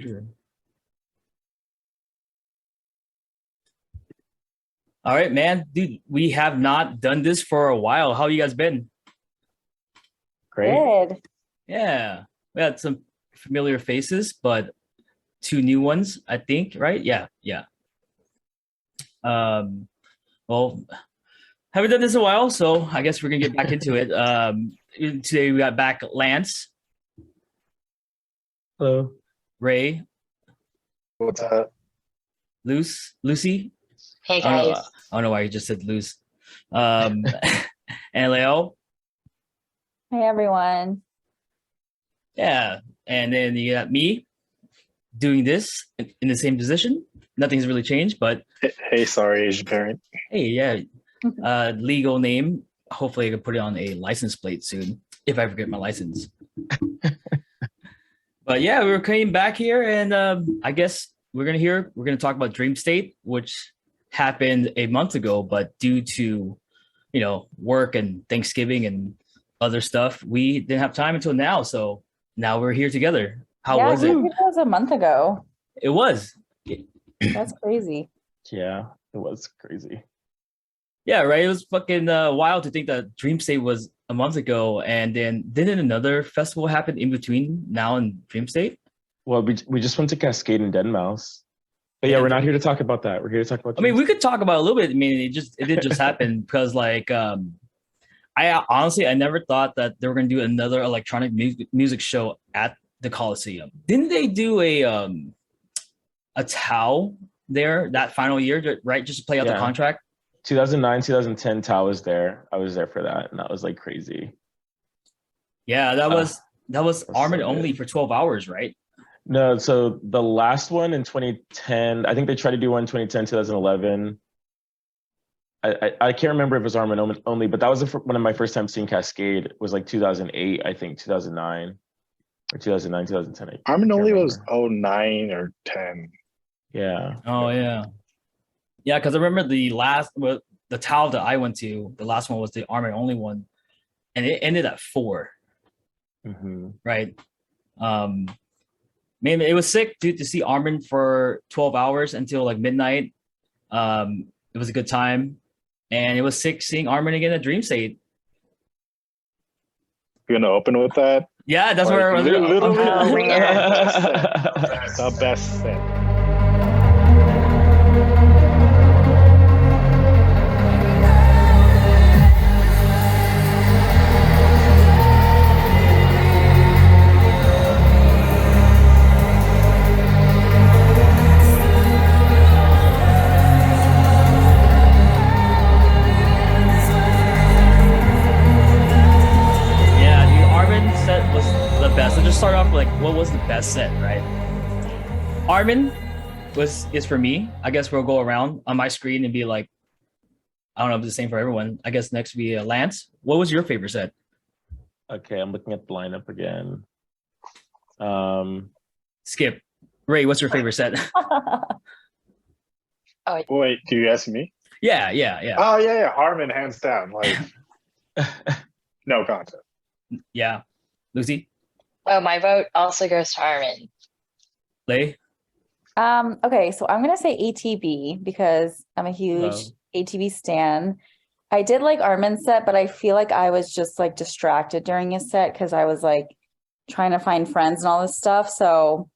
Sure. All right, man. Dude, we have not done this for a while. How you guys been? Great. Good. Yeah. We had some familiar faces, but two new ones, I think, right? Yeah, yeah. Um, well, haven't done this in a while, so I guess we're gonna get back into it. Today we got back Lance, Hello. Ray, What's up? Lucy. Hey I don't know, guys. I don't know why you just said loose. Um, and Layal. Hey, everyone. Yeah. And then you got me doing this in the same position. Nothing's really changed, but Hey, sorry, Asian parent. hey, yeah. Legal name. Hopefully I can put it on a license plate soon if I forget my license. But yeah, we were coming back here and I guess we're gonna talk about Dreamstate, which happened a month ago, but due to work and Thanksgiving and other stuff, we didn't have time until now. So now we're here together. How Yeah, was I it? think it was a month ago. It was. That's crazy. Yeah, it was crazy. Yeah, right. It was fucking wild to think that Dreamstate was a month ago, and then didn't another festival happen in between now and Dreamstate? Well, we just went to Cascade and Dead Mouse. But yeah, we're not here to talk about that. We're here to talk about I mean, we Dreamstate. could talk about it a little bit. I mean, it did just happen because I honestly I never thought that they were gonna do another electronic music show at the Coliseum. Didn't they do a Tao there that final year, right? Just to play out the Yeah. contract. 2009, 2010, Tao was there. I was there for that, and that was like crazy. Yeah, that was that's Armin so only good. for 12 hours, right? No, so the last one in 2010, I think they tried to do one in 2010, 2011. I can't remember if it was Armin only, but that was one of my first times seeing Cascade. It was like 2008, I think, 2009 or 2009, 2010. I Armin can't only was remember. 09 or 10. Yeah. Oh yeah. Yeah, because I remember the Tao that I went to, the last one was the Armin only one, and it ended at 4, Hmm. right? Um, Man, it was sick, dude, to see Armin for 12 hours until like midnight. It was a good time, and it was sick seeing Armin again at Dream State. You're gonna open with that? Yeah, that's Like, where I was. literally Oh, man. the best set. Yeah, dude, Armin set was the best. Let's just start off with, like, what was the best set, right? Armin is for me. I guess we'll go around on my screen and be like, I don't know if it's the same for everyone. I guess next would be Lance. What was your favorite set? Okay, I'm looking at the lineup again. Um, Skip. Ray, what's your favorite set? Wait, do you ask me? yeah. Oh yeah, Armin hands down. Like no contest. Yeah. Lucy? Oh, my vote also goes to Armin. Lay? Okay, so I'm gonna say ATB because I'm a huge Wow. ATB stan. I did like Armin's set, but I feel like I was just like distracted during his set because I was like trying to find friends and all this stuff. So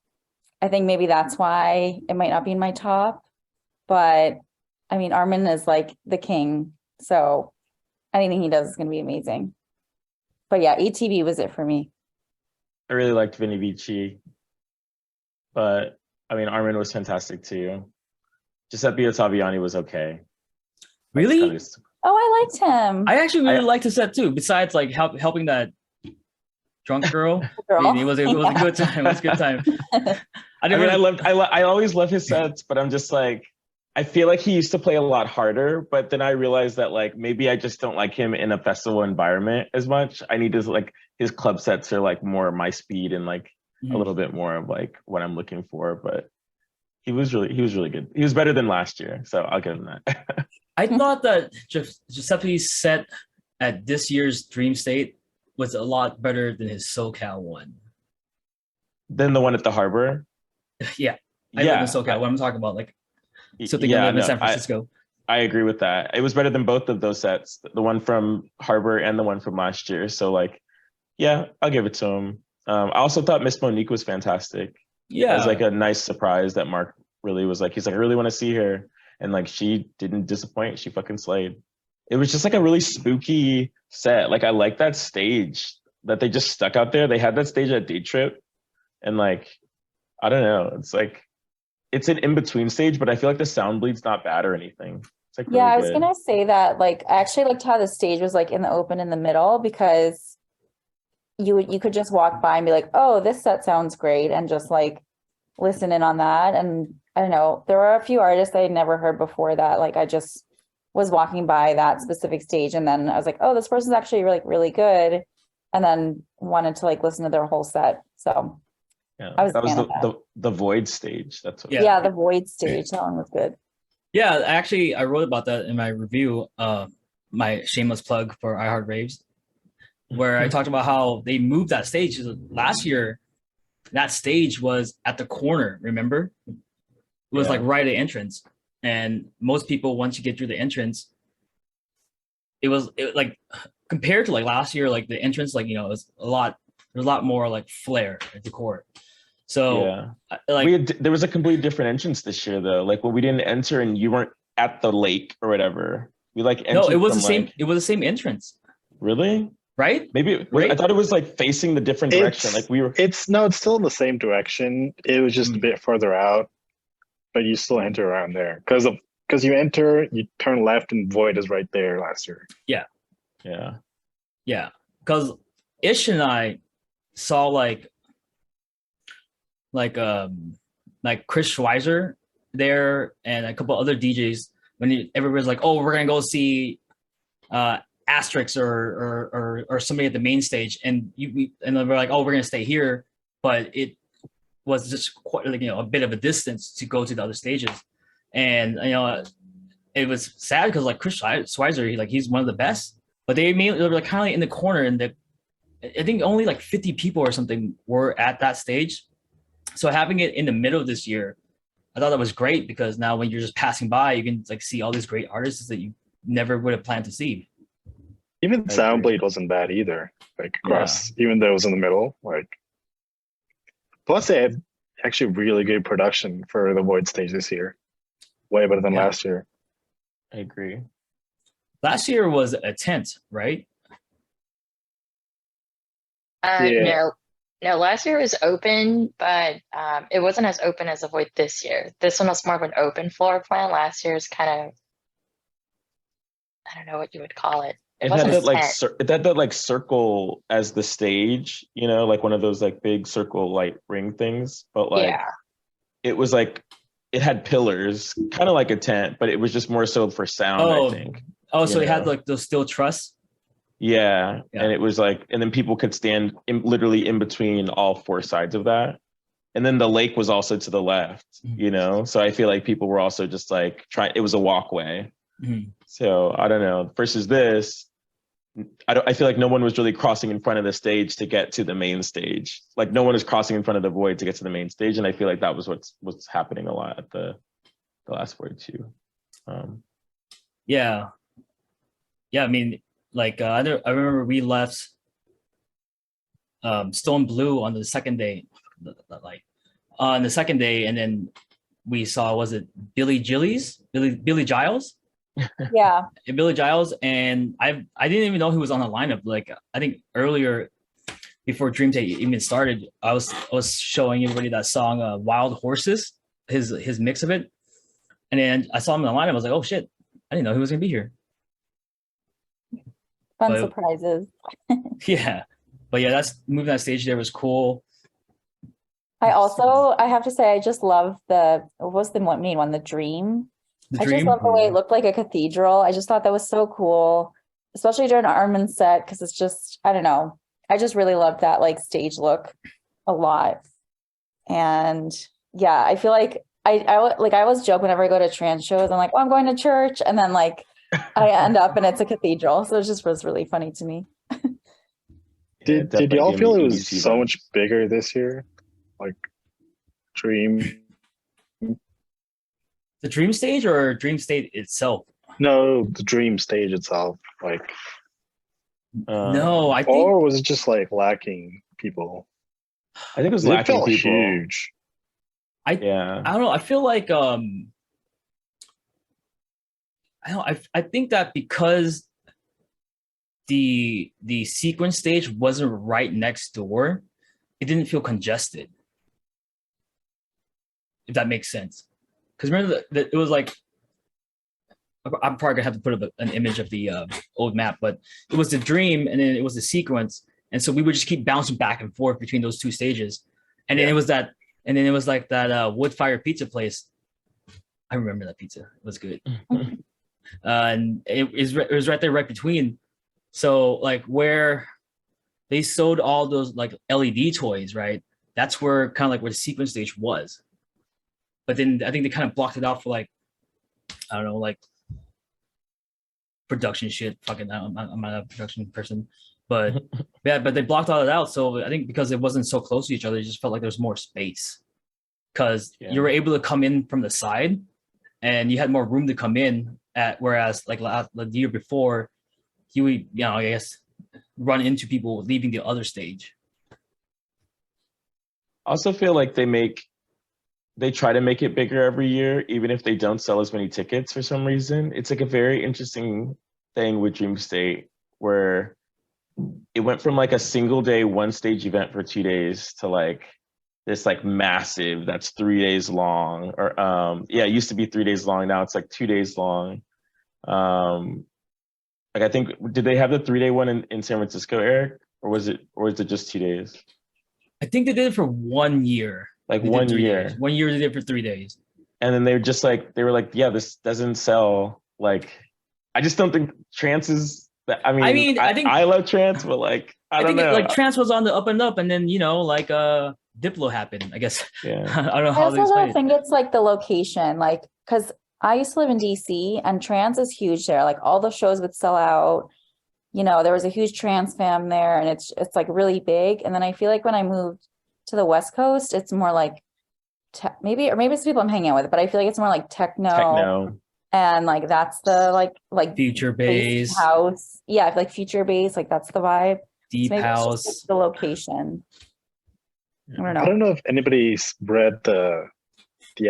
I think maybe that's why it might not be in my top. But I mean, Armin is like the king, so anything he does is gonna be amazing. But yeah, ATB was it for me. I really liked Vinny Vici, but I mean, Armin was fantastic too. Giuseppe Ottaviani was okay. Really? Kind of just- Oh, I liked him. I actually really I- liked the set too. Besides, like helping that drunk girl, Girl. I mean, it was a good time. It was a good time. I I didn't mean, really, I always love his sets, but I'm just like, I feel like he used to play a lot harder, but then I realized that like maybe I just don't like him in a festival environment as much. I need his like his club sets are like more my speed and like a little bit more of like what I'm looking for. But he was really good. He was better than last year, so I'll give him that. I thought that Giuseppe's set at this year's Dream State was a lot better than his SoCal one. Then the one at the harbor. Yeah, I live in SoCal. What I'm talking about, like something I live in San Francisco. I agree with that. It was better than both of those sets, the one from Harbor and the one from last year. So like, yeah, I'll give it to him. I also thought Miss Monique was fantastic. Yeah, It was like a nice surprise that Mark really was like, he's like, I really want to see her. And like, she didn't disappoint. She fucking slayed. It was just like a really spooky set. Like, I like that stage that they just stuck out there. They had that stage at Day Trip. And like, I don't know. It's like, it's an in-between stage, but I feel like the sound bleed's not bad or anything. It's like, Yeah, really I was good. gonna say that, like, I actually liked how the stage was like in the open in the middle, because you could just walk by and be like, oh, this set sounds great, and just like listen in on that. And I don't know, there were a few artists I had never heard before that like I just was walking by that specific stage, and then I was like, oh, this person's actually like really good, and then wanted to like listen to their whole set. So Yeah, I was that a was fan of that. the Void stage. That's what. Yeah. The Void stage, that one was good. Yeah, actually, I wrote about that in my review, my shameless plug for iHeart Raves, where I talked about how they moved that stage. Last year, that stage was at the corner, remember? It was like right at the entrance. And most people, once you get through the entrance, it was like, compared to like last year, like the entrance, like, it was there's a lot more like flair at the court. So like there was a completely different entrance this year though. Like when we didn't enter and you weren't at the lake or whatever, we like entered. No, it was the same. Like, it was the same entrance. Really? Right? Maybe right? I thought it was like facing the different direction. Like we were. It's still in the same direction. It was just a bit further out, but you still enter around there because you enter, you turn left, and Void is right there last year. Yeah. Because Ish and I saw like Chris Schweizer there and a couple other DJs when everybody's like, oh, we're gonna go see Asterix or somebody at the main stage, and then we're like, oh, we're gonna stay here, but it was just quite like, a bit of a distance to go to the other stages, and it was sad because like Chris Schweizer, he's one of the best, but they were like kind of in the corner, and I think only like 50 people or something were at that stage. So having it in the middle of this year, I thought that was great, because now when you're just passing by, you can like see all these great artists that you never would have planned to see. Even Soundbleed wasn't bad either. Like across, even though it was in the middle. Like, plus they had actually really good production for the Void stage this year. Way better than last year. I agree. Last year was a tent, right? No, last year was open, but it wasn't as open as the Void this year. This one was more of an open floor plan. Last year's kind of, I don't know what you would call it. It had that like circle as the stage, like one of those like big circle light ring things. But like it was like it had pillars, kind of like a tent, but it was just more so for sound, I think. Oh, so it had like those steel truss? Yeah. And it was like, and then people could stand literally in between all four sides of that. And then the lake was also to the left, So I feel like people were also just like it was a walkway. Mm-hmm. So I don't know. Versus this, I feel like no one was really crossing in front of the stage to get to the main stage. Like no one is crossing in front of the Void to get to the main stage, and I feel like that was what's happening a lot at the last Void too. Yeah. I mean, like I remember we left Stone Blue on the second day, on the second day, and then we saw, was it Billy Giles? Yeah. Billy Giles, and I didn't even know he was on the lineup. Like I think earlier, before Dreamstate even started, I was showing everybody that song Wild Horses, his mix of it, and then I saw him in the lineup. I was like, oh shit, I didn't know he was gonna be here. Fun surprises. Yeah, but yeah, that's moving that stage there was cool. I have to say, I just love what was the main one, the Dream. I just love the way it looked like a cathedral. I just thought that was so cool, especially during Armin's set, because it's just, I don't know. I just really loved that like stage look a lot. And yeah, I feel like I always joke whenever I go to trance shows, I'm like, oh, I'm going to church. And then like I end up and it's a cathedral. So it just was really funny to me. Did y'all feel it was so much bigger this year? Like Dream. The dream stage or dream state itself? No, the dream stage itself. Like, No, I think or was it just like lacking people? I think it was It lacking felt people. huge. Yeah. I don't know. I feel like I think that because the sequence stage wasn't right next door, it didn't feel congested. If that makes sense. Because remember that it was like, I'm probably gonna have to put up an image of the old map, but it was the dream and then it was the sequence, and so we would just keep bouncing back and forth between those two stages, and then it was that, and then it was like that wood fire pizza place. I remember that pizza; it was good, and it was right there, right between. So like where they sold all those like LED toys, right? That's where kind of like where the sequence stage was, but then I think they kind of blocked it out for like, I don't know, like production shit. Fucking, I'm not a production person, but yeah, but they blocked all it out. So I think because it wasn't so close to each other, it just felt like there was more space because you were able to come in from the side and you had more room to come in at. Whereas like the year before, you would, you know, I guess run into people leaving the other stage. I also feel like they try to make it bigger every year, even if they don't sell as many tickets for some reason. It's like a very interesting thing with Dreamstate where it went from like a single day, one stage event for 2 days to like this like massive that's 3 days long. Or it used to be 3 days long. Now it's like 2 days long. Like I think, did they have the 3-day one in San Francisco, Eric? Or was it just 2 days? I think they did it for 1 year. Like They did 1 3 year. days. 1 year they did it for 3 days. And then they were like, yeah, this doesn't sell. Like, I just don't think Trance is. I mean, I think I love Trance, but like, I don't know. Like Trance was on the up and up, and then like Diplo happened. I guess. Yeah. I don't know I how also they explain don't it. think it's like the location, like, because I used to live in DC and Trance is huge there. Like all the shows would sell out. There was a huge Trance fam there, and it's like really big. And then I feel like when I moved to the West Coast, it's more like maybe it's people I'm hanging out with, but I feel like it's more like techno. And like that's the like Future bass, house. Yeah, like future bass, like that's the vibe. deep Maybe it's just, house. like, the location. I don't know. I don't know if anybody's read the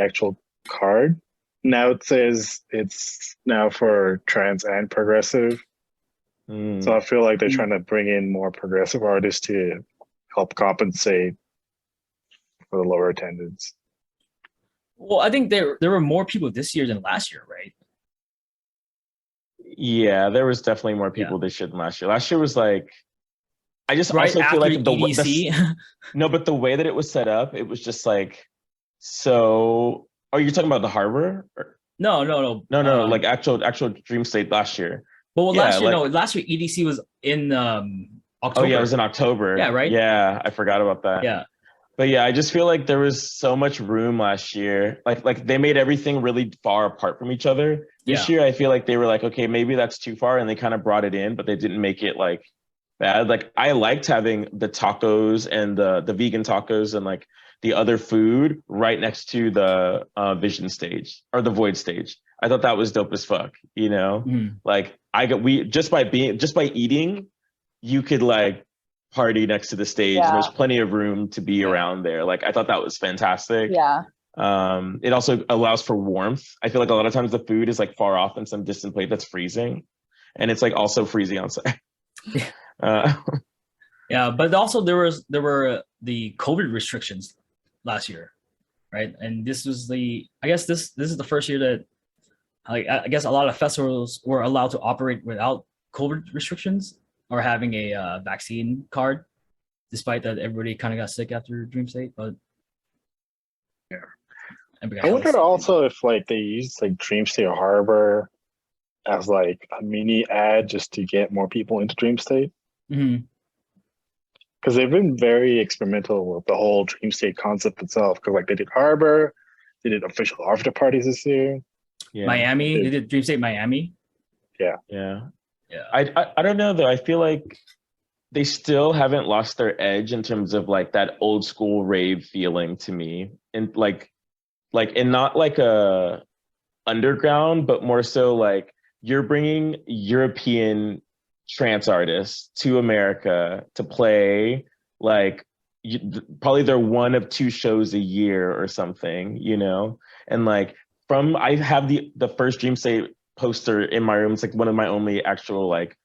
actual card. Now it says it's now for trance and progressive. So I feel like they're trying to bring in more progressive artists to help compensate for the lower attendance. Well, I think there were more people this year than last year, right? Yeah, there was definitely more people this year than last year. Last year was like, I just Right also after feel like EDC. No, but the way that it was set up, it was just like so. Oh, you're talking about the harbor? No. No, like actual Dream State last year. But Yeah, last year, like- last year EDC was in October. Oh yeah, it was in October. Yeah, right? Yeah, I forgot about that. Yeah. But yeah, I just feel like there was so much room last year. Like they made everything really far apart from each other. This year, I feel like they were like, okay, maybe that's too far, and they kind of brought it in, but they didn't make it like bad. Like I liked having the tacos and the vegan tacos and like the other food right next to the Vision stage or the Void stage. I thought that was dope as fuck. Like just by eating, you could like party next to the stage. And there's plenty of room to be around there. Like I thought that was fantastic. Yeah. It also allows for warmth. I feel like a lot of times the food is like far off in some distant plate that's freezing, and it's like also freezing outside. Yeah, but also there were the COVID restrictions last year, right? And this was I guess this is the first year that I guess a lot of festivals were allowed to operate without COVID restrictions or having a vaccine card, despite that everybody kind of got sick after Dreamstate. But yeah, I wonder also if like they used like Dreamstate Harbor as like a mini ad just to get more people into Dreamstate. Mm-hmm. Because they've been very experimental with the whole Dreamstate concept itself. Because like they did Harbor, they did official after parties this year. Yeah. Miami, they did Dreamstate Miami. Yeah. I don't know though. I feel like they still haven't lost their edge in terms of like that old school rave feeling to me, and and not like a underground, but more so like you're bringing European trance artists to America to play like probably they're one of two shows a year or something, and like I have the first Dreamstate poster in my room. It's like one of my only actual like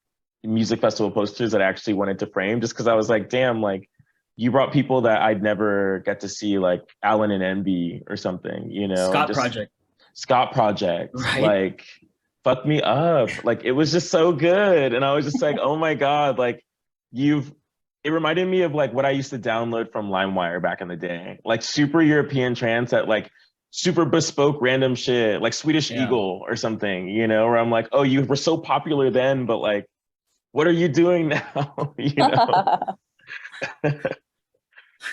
music festival posters that I actually wanted to frame, just because I was like, damn, like you brought people that I'd never get to see, like Alan and Envy or something, Scott Project, Right. like fuck me up. Like it was just so good. And I was just like, oh my God, like it reminded me of like what I used to download from LimeWire back in the day, like super European trance that like super bespoke random shit, like Swedish Eagle or something, where I'm like, oh, you were so popular then, but like, what are you doing now?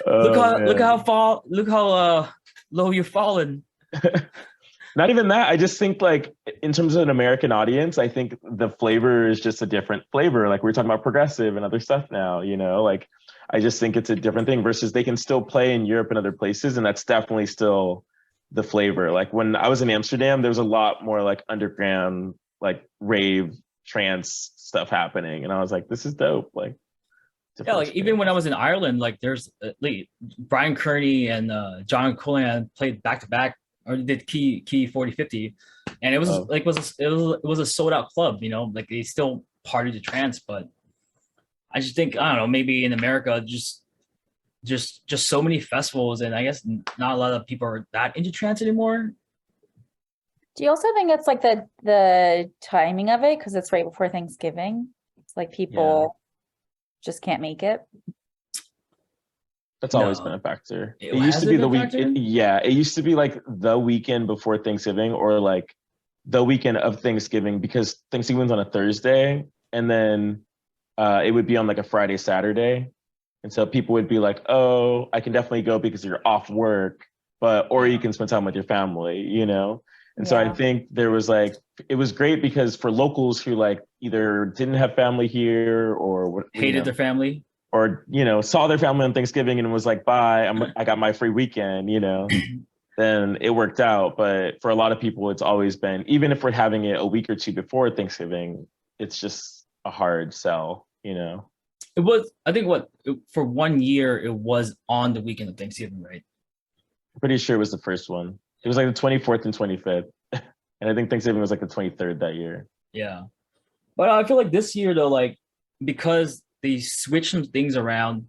Look how low you've fallen. Not even that. I just think like in terms of an American audience, I think the flavor is just a different flavor. Like we're talking about progressive and other stuff now, like I just think it's a different thing versus they can still play in Europe and other places. And that's definitely still the flavor. Like when I was in Amsterdam, there was a lot more like underground, like rave trance stuff happening. And I was like, this is dope. Like, yeah, like even when I was in Ireland, like there's Bryan Kearney and John Cullinan played back to back, or did key 4050, and it was it was a sold out club, like they still partied to trance. But I just think, I don't know, maybe in America just so many festivals, and I guess not a lot of people are that into trance anymore. Do you also think it's like the timing of it, because it's right before Thanksgiving? It's like people just can't make it. That's always been a factor. It used to be the week. it used to be like the weekend before Thanksgiving, or like the weekend of Thanksgiving, because Thanksgiving's on a Thursday, and then it would be on like a Friday, Saturday, and so people would be like, "Oh, I can definitely go because you're off work, or you can spend time with your family," And so I think there was like, it was great because for locals who like either didn't have family here or hated their family, or saw their family on Thanksgiving and was like, bye, I got my free weekend, then it worked out. But for a lot of people, it's always been, even if we're having it a week or two before Thanksgiving, it's just a hard sell. It was, I think for 1 year it was on the weekend of Thanksgiving, right? I'm pretty sure it was the first one. It was like the 24th and 25th. And I think Thanksgiving was like the 23rd that year. Yeah. But I feel like this year though, like, because they switched some things around,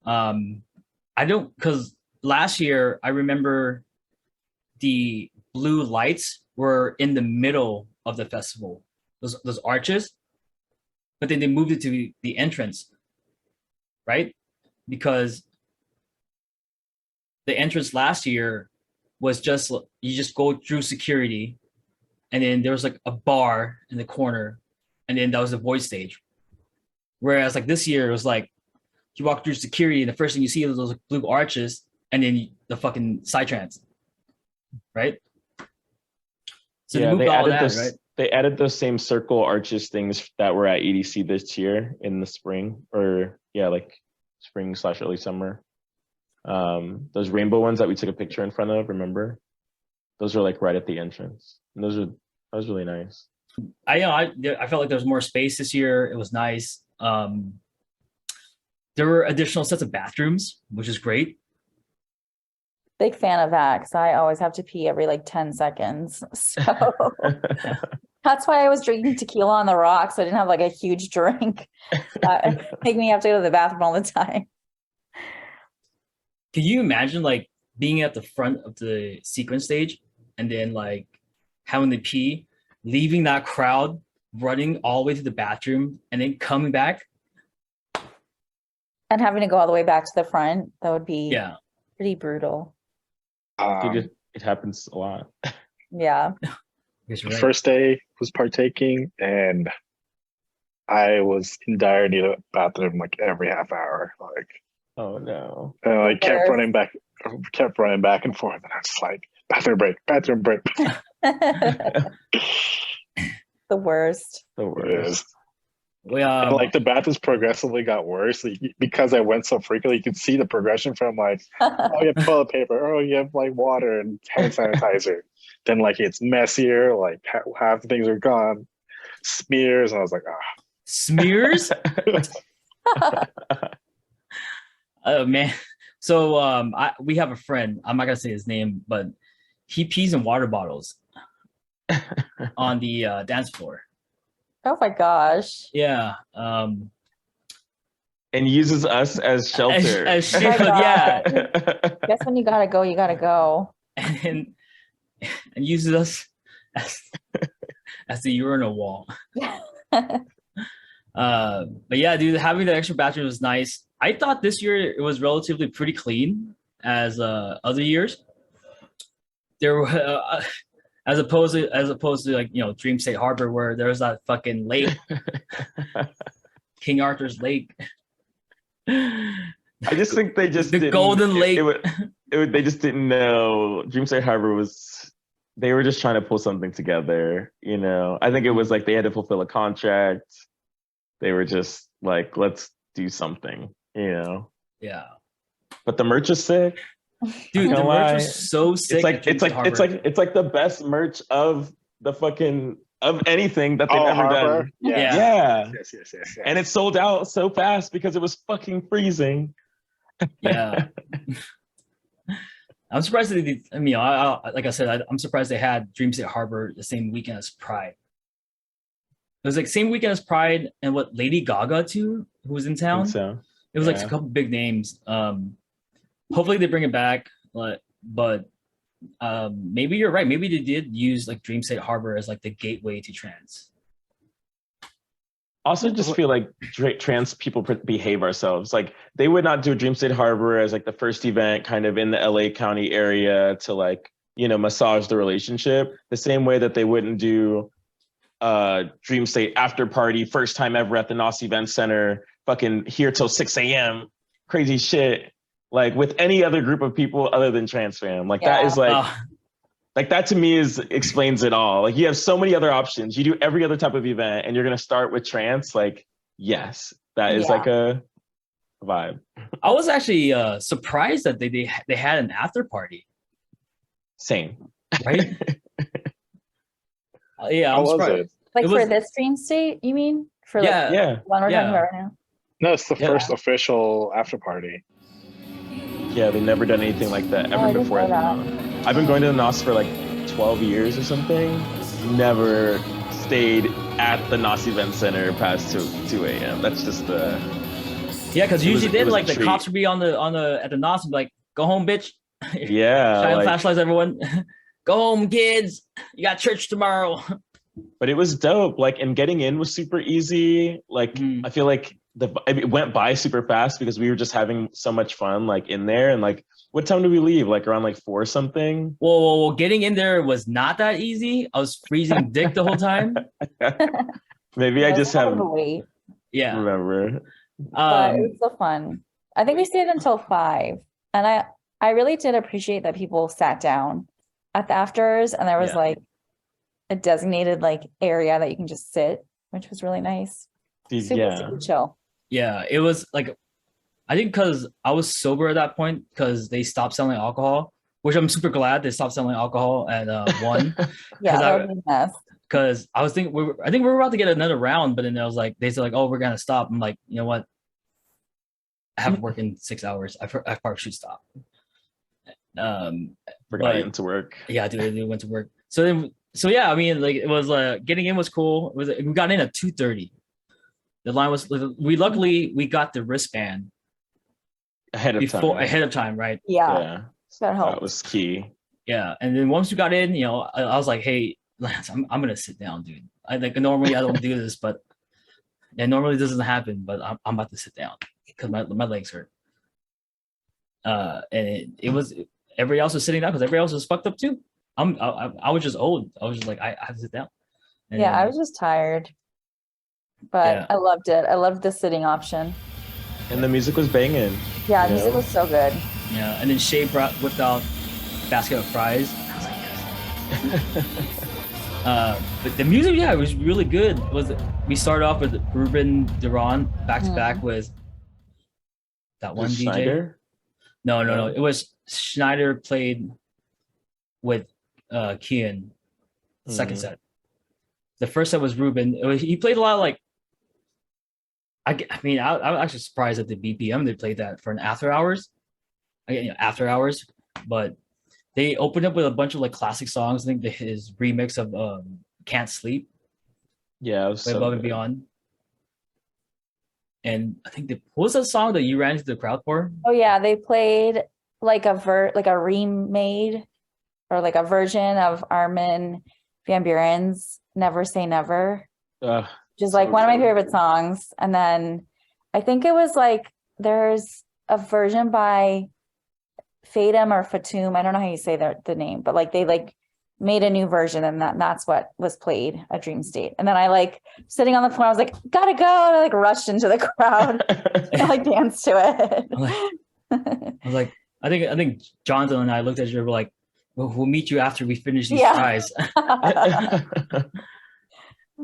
because last year I remember the blue lights were in the middle of the festival, those arches, but then they moved it to the entrance, right? Because the entrance last year was just, you just go through security, and then there was like a bar in the corner, and then that was the void stage. Whereas like this year, it was like you walk through security, and the first thing you see is those blue arches, and then the fucking psytrance, right? So they added those same circle arches things that were at EDC this year in the spring, or like spring/early summer. Those rainbow ones that we took a picture in front of, remember? Those are like right at the entrance, and that was really nice. I felt like there was more space this year. It was nice. There were additional sets of bathrooms, which is great. Big fan of that, because I always have to pee every like 10 seconds. So that's why I was drinking tequila on the rocks. I didn't have like a huge drink. Make me have to go to the bathroom all the time. Can you imagine like being at the front of the sequence stage and then like having to pee, leaving that crowd, running all the way to the bathroom, and then coming back? And having to go all the way back to the front, that would be pretty brutal. Dude, it happens a lot. Yeah. The first day was partaking, and I was in dire need of a bathroom like every half hour. Like, oh no! And I kept running back and forth, and I was like, bathroom break. The worst. The worst. We And like the bathrooms progressively got worse because I went so frequently. You could see the progression from like, oh, you have toilet paper, oh, you have like water and hand sanitizer. Then like it's messier, like half the things are gone, smears, and I was like, ah. smears. Oh man. So we have a friend. I'm not gonna say his name, but he pees in water bottles on the dance floor. Oh my gosh. Yeah. And uses us as shelter. As Oh shield, my yeah. Guess when you gotta go, you gotta go. And uses us as the urinal wall. But yeah, dude, having the extra bathroom was nice. I thought this year it was relatively pretty clean as other years. There were as opposed to like, you know, Dreamstate Harbor where there was that fucking lake, King Arthur's Lake. I just think they just The Golden Lake. They just didn't know Dreamstate Harbor was. They were just trying to pull something together, you know. I think it was like they had to fulfill a contract. They were just like, let's do something, you know. Yeah. But the merch is sick. Dude, the lie. merch was so sick. It's like the best merch of the fucking of anything that they've ever Harbor? done. Yeah. Yes. And it sold out so fast because it was fucking freezing. Yeah. I'm surprised that they, I mean, like I said, I'm surprised they had Dreamstate Harbor the same weekend as Pride. It was like same weekend as Pride and what Lady Gaga too, who was in town. So, it was like a couple big names. Hopefully they bring it back, but maybe you're right. Maybe they did use like Dreamstate Harbor as like the gateway to trance. Also, just feel like trans people behave ourselves. Like they would not do Dreamstate Harbor as like the first event kind of in the LA County area to like, you know, massage the relationship the same way that they wouldn't do Dreamstate Afterparty first time ever at the NOS Event Center, fucking here till 6 a.m. crazy shit. Like with any other group of people other than trans fam. Like that is like that to me explains it all. Like you have so many other options. You do every other type of event and you're gonna start with trance. Like, yes, that is like a vibe. I was actually surprised that they had an after party. Same. Right? Yeah, I'm surprised. Like for this Dreamstate, you mean? For like one we're talking about right now? No, it's the first official after party. Yeah, they've never done anything like that ever before. I've been going to the NOS for like 12 years or something. Never stayed at the NOS Event Center past 2 a.m. That's just the. Yeah, because usually then like the cops would be at the NOS and be like, "Go home, bitch." Yeah. Shine flashlights, everyone. Go home, kids. You got church tomorrow. But it was dope. Like, and getting in was super easy. Like, I feel like it went by super fast because we were just having so much fun, like in there. And like, what time did we leave? Like around like 4 something. Well, getting in there was not that easy. I was freezing dick the whole time. Maybe I just haven't. Remember. But it was so fun. I think we stayed until 5, and I really did appreciate that people sat down at the afters, and there was like a designated like area that you can just sit, which was really nice. Super chill. Yeah, it was like, I think because I was sober at that point because they stopped selling alcohol, which I'm super glad they stopped selling alcohol at 1. That would be nice. Because I think we were about to get another round, but then I was like, they said like, "Oh, we're gonna stop." I'm like, you know what? I have to work in 6 hours. I probably should stop. Forgot I went to work. Yeah, dude, I went to work. So yeah, I mean, like it was getting in was cool. We got in at 2:30. The line was we got the wristband ahead of time, right? Yeah. That was key. Yeah, and then once we got in, you know, I was like, "Hey, Lance, I'm gonna sit down, dude. Normally I don't do this, but normally this doesn't happen, but I'm about to sit down because my legs hurt." And it was everybody else was sitting down because everybody else was fucked up too. I was just old. I was just like, I have to sit down. And I was just tired, but I loved it. I loved the sitting option. And the music was banging. Yeah, the music was so good. Yeah, and then Shay whipped out a basket of fries. I was like, yes. But the music, yeah, it was really good. We started off with Ruben Duran back to back with that one DJ. Schneider? No. It was Schneider played with Kian. Second set. The first set was Ruben. He played a lot of like. I'm actually surprised at the BPM they played that for an after hours. After hours, but they opened up with a bunch of like classic songs. I think his remix of "Can't Sleep." Yeah, it was so Above and good. Beyond. And I think what was that song that you ran into the crowd for? Oh yeah, they played like a remade or like a version of Armin van Buuren's "Never Say Never," Ugh, which is so like one of my good. favorite songs. And then I think it was like there's a version by Fatum or Fatum. I don't know how you say the name, but like they like made a new version, and that's what was played at Dreamstate. And then I like sitting on the floor, I was like, gotta go. And I like rushed into the crowd and like danced to it. I was like, I think Jonathan and I looked at you and were like, we'll meet you after we finish these Yeah. fries.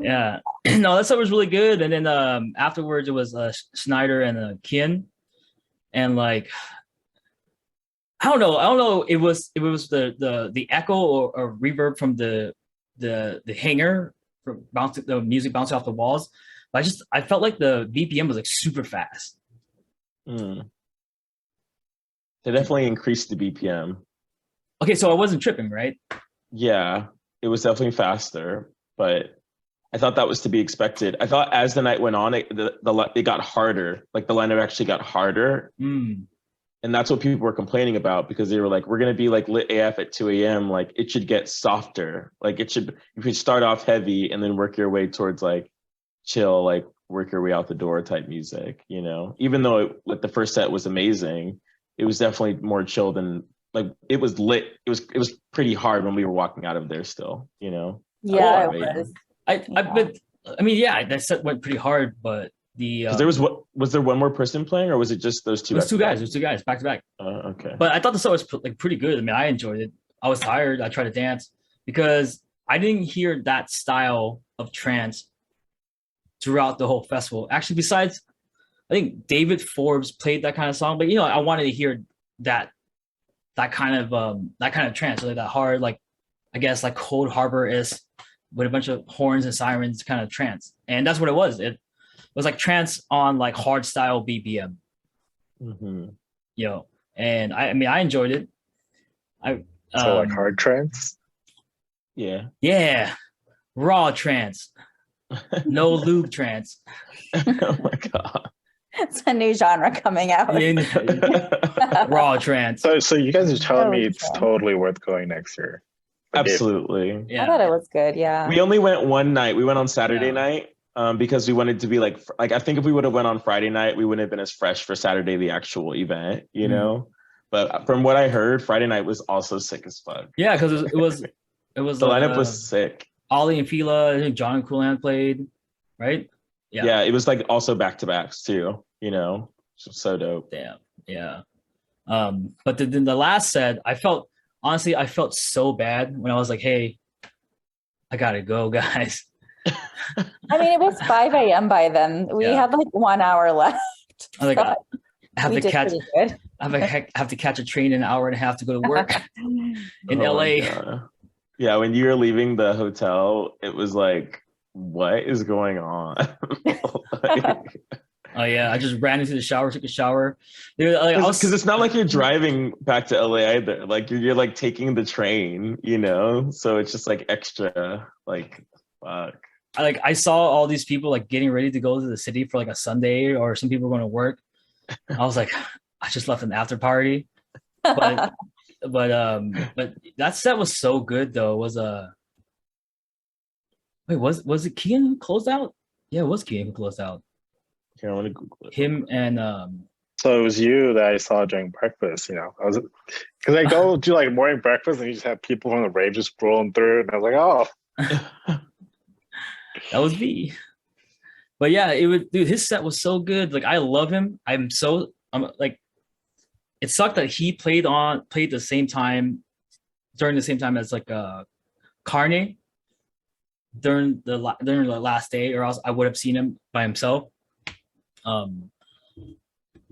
Yeah. No, that stuff was really good. And then afterwards it was Schneider and Kian. And like I don't know. It was the echo or reverb from the hanger from the music bouncing off the walls. But I felt like the BPM was like super fast. They definitely increased the BPM. Okay, so I wasn't tripping, right? Yeah, it was definitely faster, but I thought that was to be expected. I thought as the night went on, it got harder. Like the lineup actually got harder. And that's what people were complaining about, because they were like, we're going to be like lit AF at 2 a.m. Like it should get softer. Like you should start off heavy and then work your way towards like chill, like work your way out the door type music, you know, even though like the first set was amazing, it was definitely more chill than like it was lit. It was pretty hard when we were walking out of there still, you know? Yeah, it Right. was. That set went pretty hard, but Because was there one more person playing, or was it just those two? It was two guys. It was two guys back to back. Okay. But I thought the set was like pretty good. I mean, I enjoyed it. I was tired. I tried to dance because I didn't hear that style of trance throughout the whole festival. Actually, besides, I think David Forbes played that kind of song, but I wanted to hear that kind of trance, like that hard, like I guess like Cold Harbor is with a bunch of horns and sirens kind of trance, and that's what it was. It was like trance on like hard style BPM. And I enjoyed it. So like hard trance. Yeah. Raw trance. No lube trance. Oh my god. It's a new genre coming out. Raw trance. So you guys are telling me it's totally worth going next year? Absolutely. Yeah. I thought it was good. Yeah. We only went one night. We went on Saturday night because we wanted to be like I think if we would have went on Friday night, we wouldn't have been as fresh for Saturday, the actual event, you know? But from what I heard, Friday night was also sick as fuck. Yeah, because it was the lineup was sick. Ollie and Fila, I think John Coolan played, right? Yeah, it was like also back-to-backs too, so dope. Damn. Yeah. But then the last set, I felt so bad when I was like, hey, I gotta go, guys. I mean, it was 5 a.m. by then. We had like 1 hour left. I was like, So I have we to did catch. pretty good. I have to catch a train in an hour and a half to go to work in Oh LA. my God. Yeah, when you were leaving the hotel, it was like, what is going on? Oh yeah, I just ran into the shower, took a shower. Because it's not like you're driving back to LA either. Like you're like taking the train, So it's just like extra, like fuck. I saw all these people like getting ready to go to the city for like a Sunday, or some people going to work. I was like, I just left an after party, but that set was so good though. Was was it Kian who closed out? Yeah, it was Kian who closed out. Here, I want to Google it. Him and So it was you that I saw during breakfast. I was because I go do like morning breakfast and you just have people from the rave just rolling through, and I was like, oh. That was me. But yeah, his set was so good. Like I love him. I'm like, it sucked that he played the same time during the same time as like Kearney. during the last day, or else I would have seen him by himself.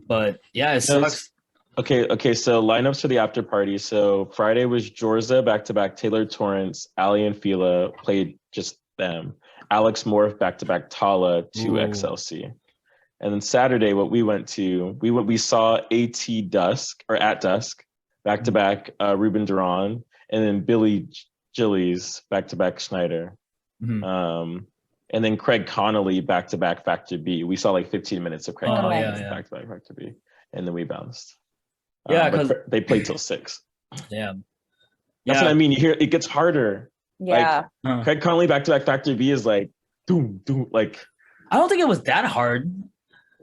But yeah, it sucks. Okay. So lineups for the after party. So Friday was Jorza back-to-back Taylor Torrance, Ali and Fila played just them. Alex Morph back-to-back Tala to Ooh. XLC. And then Saturday, what we went to, we saw AT Dusk or At Dusk back-to-back Ruben Duran, and then Billy Gillies back-to-back Schneider. Mhm. And then Craig Connolly back-to-back Factor B. We saw like 15 minutes of Craig Oh, Connolly yeah. back-to-back Factor B, and then we bounced. Yeah, but 'cause- they played till 6. Damn. That's what I mean. You hear it gets harder. Yeah. Huh. Craig Connolly back-to-back Factor B is like doom, like I don't think it was that hard.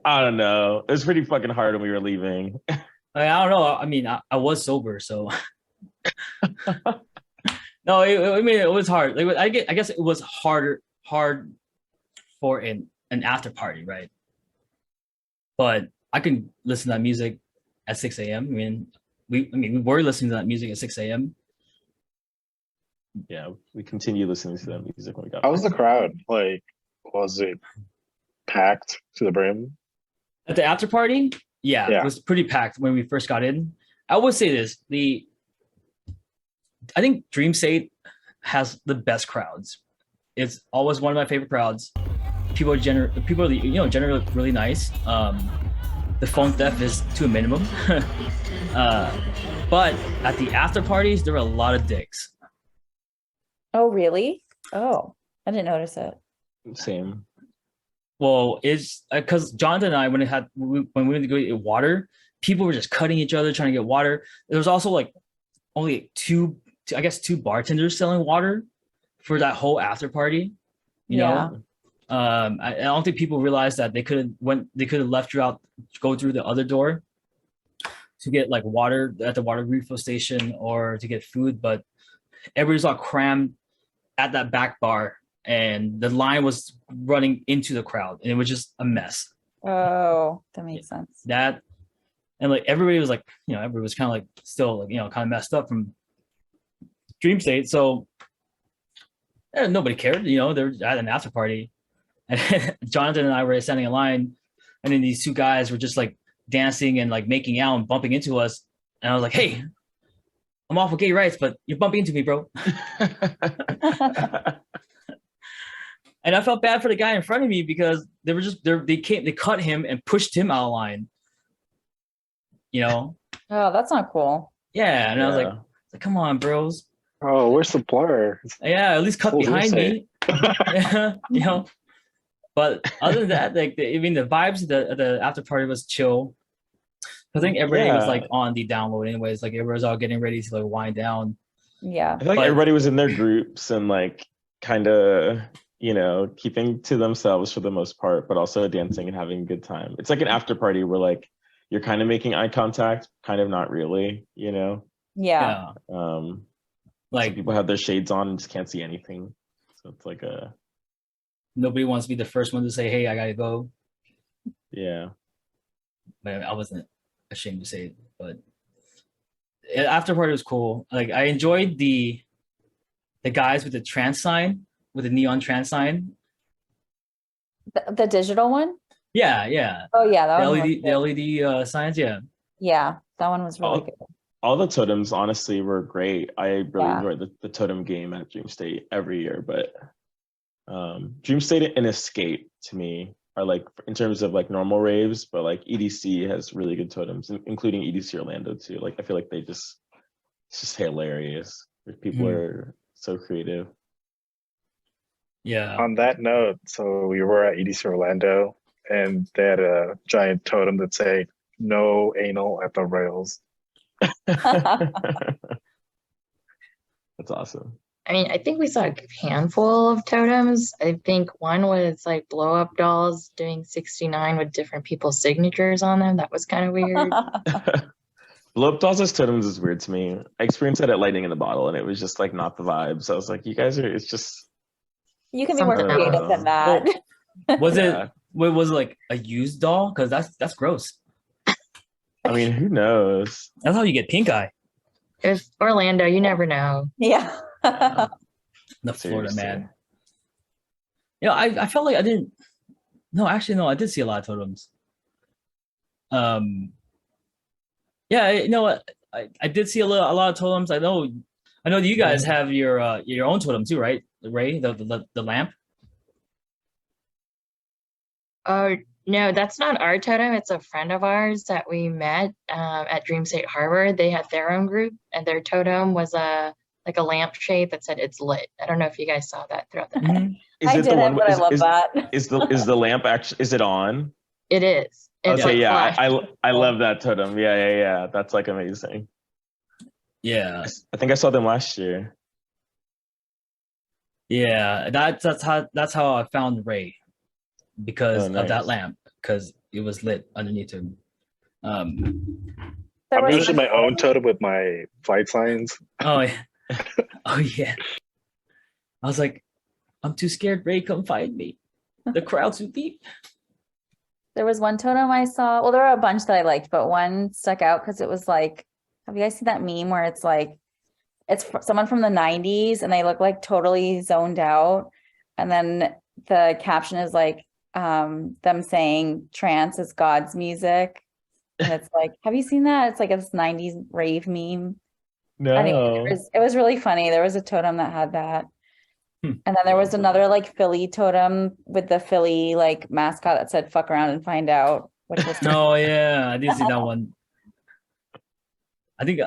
I don't know. It was pretty fucking hard when we were leaving. Like, I don't know. I mean, I was sober, so no. I mean, it was hard. Like, I guess it was hard for an after party, right? But I can listen to that music at 6 a.m. I mean, we were listening to that music at 6 a.m. Yeah, we continued listening to that music when we got How was the back. crowd? Like, was it packed to the brim? At the after party, yeah, Yeah. it was pretty packed when we first got in. I would say this: I think Dreamstate has the best crowds. It's always one of my favorite crowds. People are generally really nice. The phone theft is to a minimum. But at the after parties, there were a lot of dicks. Oh, really? Oh, I didn't notice it. Same. Well, it's because Jonathan and I, when we went to go get water, people were just cutting each other trying to get water. There was also like only two bartenders selling water for that whole after party. You know, I don't think people realized that they could have left you out, go through the other door to get like water at the water refill station or to get food, but everybody's all crammed at that back bar, and the line was running into the crowd, and it was just a mess. Oh, that makes sense. That and like everybody was like, everybody was kind of like still like kind of messed up from Dreamstate, so nobody cared. They're at an after party, and Jonathan and I were standing in line, and then these two guys were just like dancing and like making out and bumping into us, and I was like, hey, I'm all for gay rights, but you're bumping into me, bro. And I felt bad for the guy in front of me because they cut him and pushed him out of line. Oh, that's not cool. Yeah, and I was like, come on, bros. Oh, where's the blur? Yeah, at least cut behind me. Yeah, But other than that, like the vibes of the after party was chill. I think everybody was like on the download anyways. Like everybody was all getting ready to like wind down. Yeah. I feel like everybody was in their groups and like kind of, keeping to themselves for the most part, but also dancing and having a good time. It's like an after party where like you're kind of making eye contact, kind of not really, Yeah. Like some people have their shades on and just can't see anything. So it's like nobody wants to be the first one to say, hey, I gotta go. Yeah. But I wasn't ashamed to say it. But after party was cool. Like I enjoyed the guys with the trance sign, with the neon trance sign. The digital one? Yeah. Oh yeah, that one was the LED signs, yeah. Yeah, that one was really good. All the totems honestly were great. I really enjoyed the totem game at Dreamstate every year, but Dreamstate and Escape to me are like in terms of like normal raves, but like EDC has really good totems, including EDC Orlando too. Like I feel like it's just hilarious. People are so creative. Yeah. On that note, so we were at EDC Orlando and they had a giant totem that said no anal at the rails. That's awesome. I mean, I think we saw a handful of totems. I think one was like blow up dolls doing 69 with different people's signatures on them. That was kind of weird. Blow up dolls as totems is weird to me. I experienced that at Lightning in the Bottle and it was just like not the vibe. So I was like, you guys are, it's just. You can be more Something creative else. than that. Was it like a used doll? Because that's gross. I mean, who knows? That's how you get pink eye. It was Orlando. You never know. Yeah. The Florida Seriously. man. I felt like I didn't. No, actually, no, I did see a lot of totems. Yeah, I did see a lot of totems. I know that you guys have your own totem too, right? Ray, the lamp. Oh, no, that's not our totem. It's a friend of ours that we met at Dreamstate Harbor. They had their own group, and their totem was a lampshade that said it's lit. I don't know if you guys saw that throughout the night. I didn't, but I love that. Is the lamp actually, is it on? It is. It's Okay, like yeah, flashed. I love that totem. Yeah. That's like amazing. Yeah, I think I saw them last year. yeah. That's how I found Ray, because of that lamp, because it was lit underneath him. There I'm was using my own totem with my flight signs. Oh yeah. Oh yeah. I was like, I'm too scared. Ray, come find me. The crowd's too deep. There was one totem I saw. Well, there were a bunch that I liked, but one stuck out because it was like, have you guys seen that meme where it's like, it's someone from the 90s and they look like totally zoned out. And then the caption is like them saying trance is God's music. And it's like, have you seen that? It's like a 90s rave meme. No. Anyway, it was really funny. There was a totem that had that. And then there was another like Philly totem with the Philly like mascot that said "fuck around and find out," which was Oh yeah, I did see that one. I think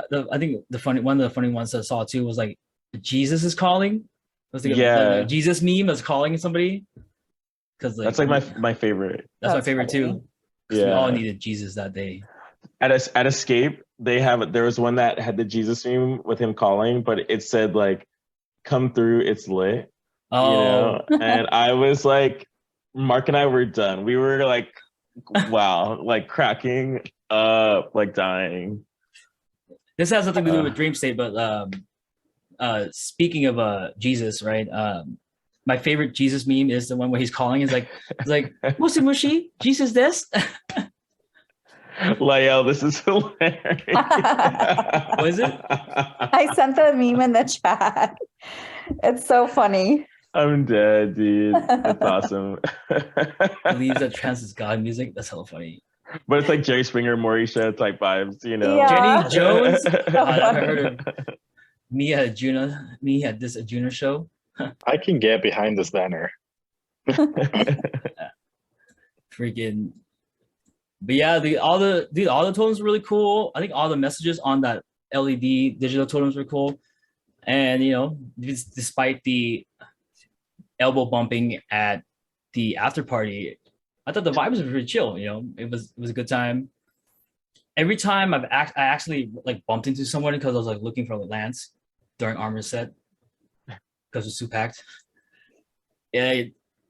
one of the funny ones I saw too was like Jesus is calling. It was like a Jesus meme that's calling somebody. Because like, that's like my favorite. That's my favorite funny. too. Yeah, we all needed Jesus that day. At Escape, there was one that had the Jesus meme with him calling, but it said like, "Come through, it's lit." Oh, you know, and I was like, Mark and I were done. We were like, wow, like cracking up, like dying. This has nothing to do with Dreamstate, but speaking of Jesus, right? My favorite Jesus meme is the one where he's calling. He's like, "Mushi mushi, Jesus this." Layal, this is hilarious. What is it? I sent the meme in the chat. It's so funny. I'm dead, dude. That's awesome. Believes that trance is God music. That's hella funny. But it's like Jerry Springer, Mauricia type vibes, you know. Yeah. Jenny Jones. So I never funny. heard of me at this Juna show. I can get behind this banner. Freaking. But yeah, all the totems were really cool. I think all the messages on that LED digital totems were cool. And despite the elbow bumping at the after party, I thought the vibes were pretty chill. It was a good time. Every time I actually like bumped into someone because I was like looking for Lance during Armin's set because it was too packed. Yeah,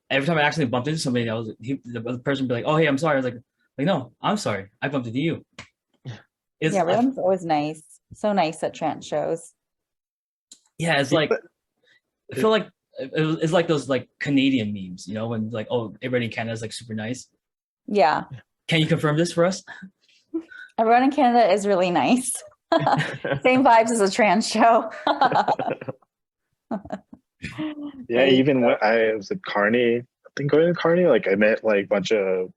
every time I actually bumped into somebody, the person would be like, "Oh hey, I'm sorry." I was like, no, I'm sorry, I bumped into you. Yeah, everyone's always nice. So nice at trance shows. Yeah, it's like I feel like it's like those like Canadian memes, when like, oh, everybody in Canada is like super nice. Yeah. Can you confirm this for us? Everyone in Canada is really nice. Same vibes as a trance show. Yeah, even when I was at Kearney, I think going to Kearney, like I met like a bunch of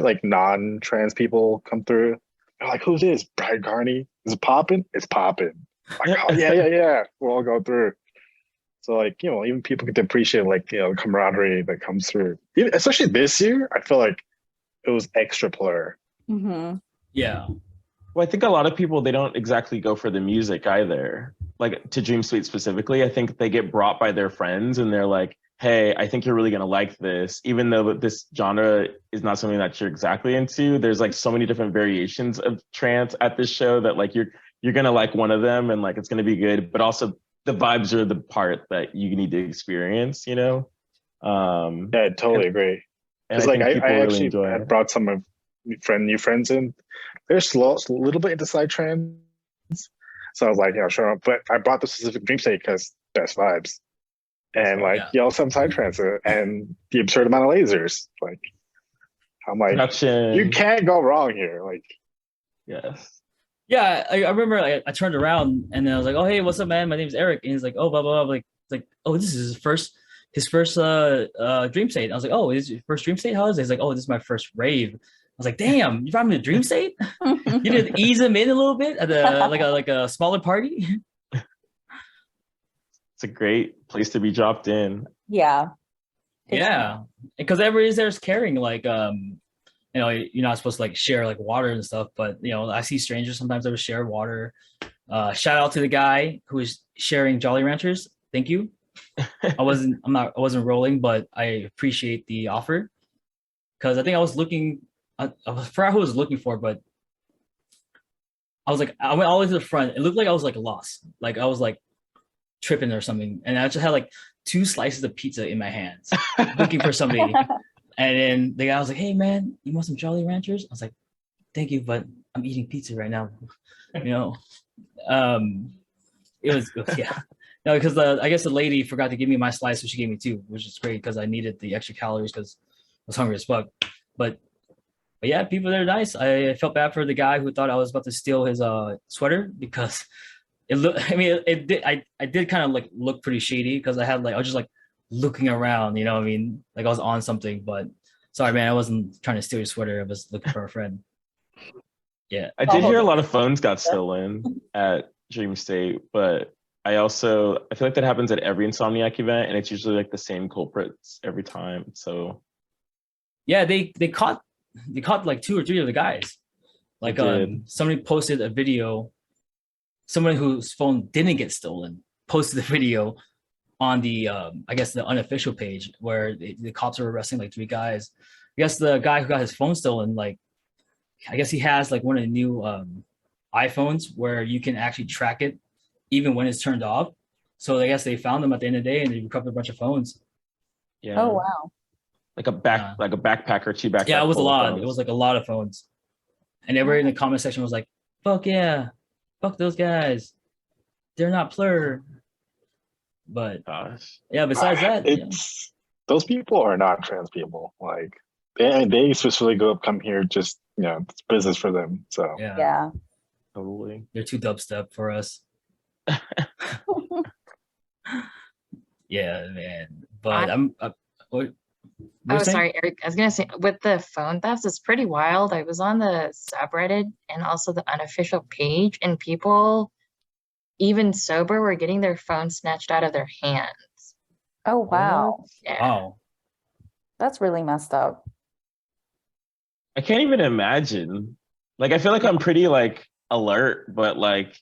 like non-trans people come through. They're like, "Who's this? Bryan Kearney? Is it popping? It's popping." Like, oh yeah. We'll all go through. So like, even people get to appreciate like, the camaraderie that comes through. Even, especially this year, I feel like it was extra plur. Mm-hmm. Yeah. Well, I think a lot of people, they don't exactly go for the music either. Like to Dreamstate specifically, I think they get brought by their friends and they're like, "Hey, I think you're really gonna like this," even though this genre is not something that you're exactly into. There's like so many different variations of trance at this show that like you're gonna like one of them and like it's gonna be good, but also the vibes are the part that you need to experience, Yeah, I totally agree. It's like I actually had brought some of new friends in. They're a little bit into side trance, so I was like, sure. But I brought the specific Dreamstate because best vibes. And like some side trance and the absurd amount of lasers. Like I'm like, production. You can't go wrong here. Like, yes. Yeah, I remember I turned around and then I was like, "Oh hey, what's up, man? My name's Eric." And he's like, "Oh blah blah blah." Like, oh, this is his his first dream state. I was like, oh, is it your first dream state? How is it? He's like, oh, this is my first rave. I was like, damn, you brought me to dream state? You did ease him in a little bit at the like a smaller party. It's a great place to be dropped in. Yeah. Yeah, because everybody's there's carrying like you know, you're not supposed to like share like water and stuff, but you know, I see strangers sometimes that would share water. Shout out to the guy who is sharing Jolly Ranchers. Thank you. I wasn't rolling, but I appreciate the offer because I think I was looking. I forgot who I was looking for, but I was like, I went all the way to the front. It looked like I was like lost, like I was like tripping or something, and I just had like 2 slices of pizza in my hands, looking for somebody. And then the guy was like, "Hey man, you want some Jolly Ranchers?" I was like, "Thank you, but I'm eating pizza right now." You know, it was yeah. No, because I guess the lady forgot to give me my slice, so she gave me 2, which is great because I needed the extra calories because I was hungry as fuck. But yeah, people there are nice. I felt bad for the guy who thought I was about to steal his sweater because it looked. I mean, it did. I did kind of like look pretty shady because I was just like looking around. You know what I mean? Like I was on something. But sorry, man, I wasn't trying to steal your sweater. I was looking for a friend. Yeah, I did hear a lot of phones got stolen at Dream State, but I feel like that happens at every Insomniac event, and it's usually like the same culprits every time. So yeah, they caught like 2 or 3 of the guys. Like somebody posted a video. Someone whose phone didn't get stolen posted the video on the I guess the unofficial page where the cops were arresting like 3 guys. I guess the guy who got his phone stolen, like I guess he has like one of the new iPhones where you can actually track it even when it's turned off. So I guess they found them at the end of the day and they recovered a bunch of phones. yeah. Oh wow. Like a backpack or 2 backpacks. Yeah, it was a lot. Phones. It was like a lot of phones. And everybody in the comment section was like, fuck yeah. Fuck those guys. They're not plur. But Gosh. yeah, besides that, those people are not trans people. Like they specifically come here just, you know, it's business for them. So Yeah. Totally. They're too dubstep for us. Yeah, man. But Sorry, Eric. I was gonna say with the phone thefts, it's pretty wild. I was on the subreddit and also the unofficial page, and people, even sober, were getting their phones snatched out of their hands. Oh wow. Yeah. Wow. That's really messed up. I can't even imagine. Like I feel like I'm pretty like alert, but like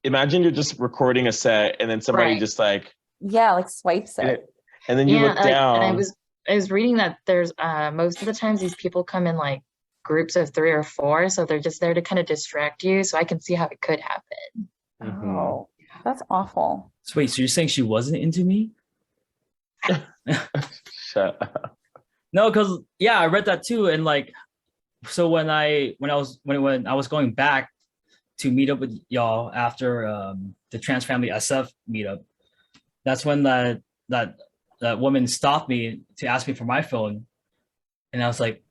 imagine you're just recording a set and then somebody Right. just like Yeah, like swipes it. and then you look down. And I was reading that there's most of the times these people come in like groups of 3 or 4, so they're just there to kind of distract you. So I can see how it could happen. Mhm. Oh, that's awful. So wait, so you're saying she wasn't into me? Shut up. No, because yeah, I read that too. And like so when I was going back to meet up with y'all after the Trans Family SF meetup, that's when that woman stopped me to ask me for my phone. And I was like,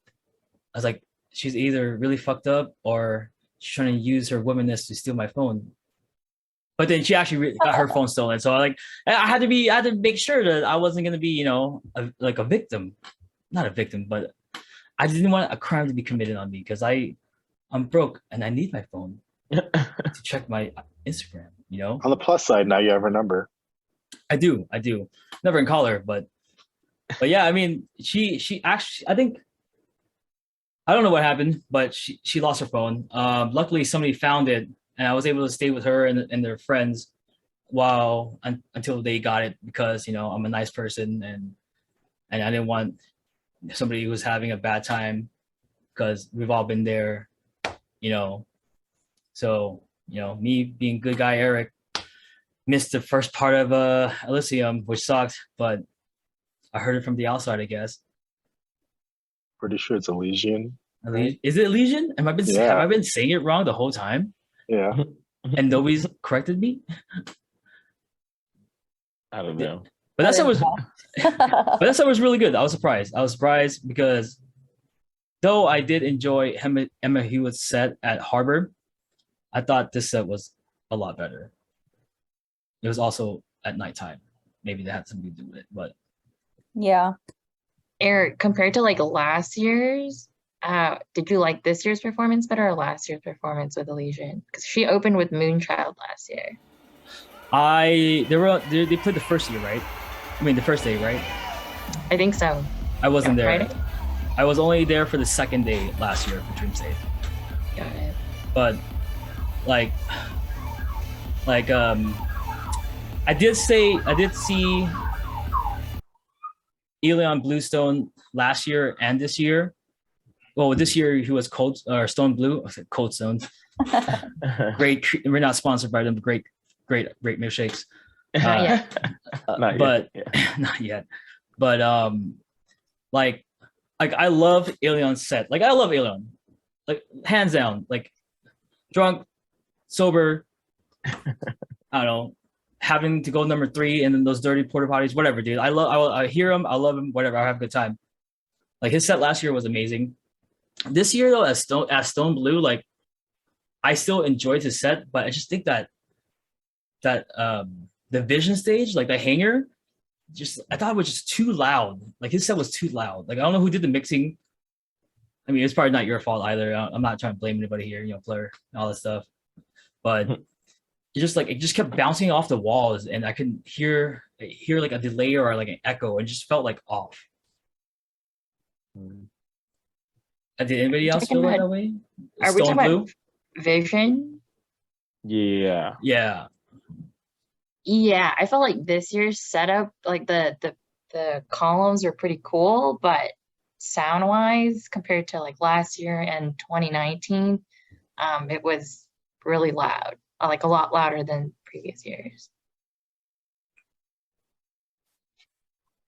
she's either really fucked up or she's trying to use her womanness to steal my phone. But then she actually got her phone stolen. So I had to make sure that I wasn't gonna be, you know, like a victim. Not a victim, but I didn't want a crime to be committed on me because I'm broke and I need my phone to check my Instagram, you know? on the plus side, now you have her number. I do. Never in color, but yeah, I mean, she actually, I think, I don't know what happened, but she lost her phone. Luckily somebody found it and I was able to stay with her and their friends until they got it because, you know, I'm a nice person and I didn't want somebody who was having a bad time because we've all been there, you know. So, you know, me being good guy Eric missed the first part of Elysium, which sucked, but I heard it from the outside, I guess. Pretty sure it's Elysian. Right? Is it Elysian? Have I been saying it wrong the whole time? Yeah. And nobody's corrected me? I don't know. But that set was really good. I was surprised because though I did enjoy Emma Hewitt's set at Harbor, I thought this set was a lot better. It was also at nighttime. maybe that had something to do with it. But Yeah. Eric, compared to like last year's, did you like this year's performance better or last year's performance with Elysian? Because she opened with Moonchild last year. they played the first year, right? I mean the first day, right? I think so. I wasn't there. Friday? I was only there for the second day last year for Dreamstate. Got it. But like I did see Elion Bluestone last year and this year. Well, this year he was Stone Blue. I said Cold Stone. Great. We're not sponsored by them. Great milkshakes. Not yet. Not yet. Not yet. But like I love Alion's set. Like I love Alion. Like hands down. Like drunk, sober. I don't know. Having to go number 3 and then those dirty porta potties, whatever, dude. I hear him. I love him. Whatever. I have a good time. Like his set last year was amazing. This year though, as Stone Blue, like I still enjoyed his set, but I just think that the Vision stage, like the hanger, I thought it was just too loud. Like his set was too loud. Like I don't know who did the mixing. I mean, it's probably not your fault either. I'm not trying to blame anybody here, Fleur and all that stuff. But it just kept bouncing off the walls, and I could hear like a delay or like an echo. It just felt like off. Did anybody else feel that way? Are we talking about Vision? Yeah. Yeah. Yeah, I felt like this year's setup, like the columns are pretty cool, but sound wise, compared to like last year and 2019, it was really loud, like a lot louder than previous years.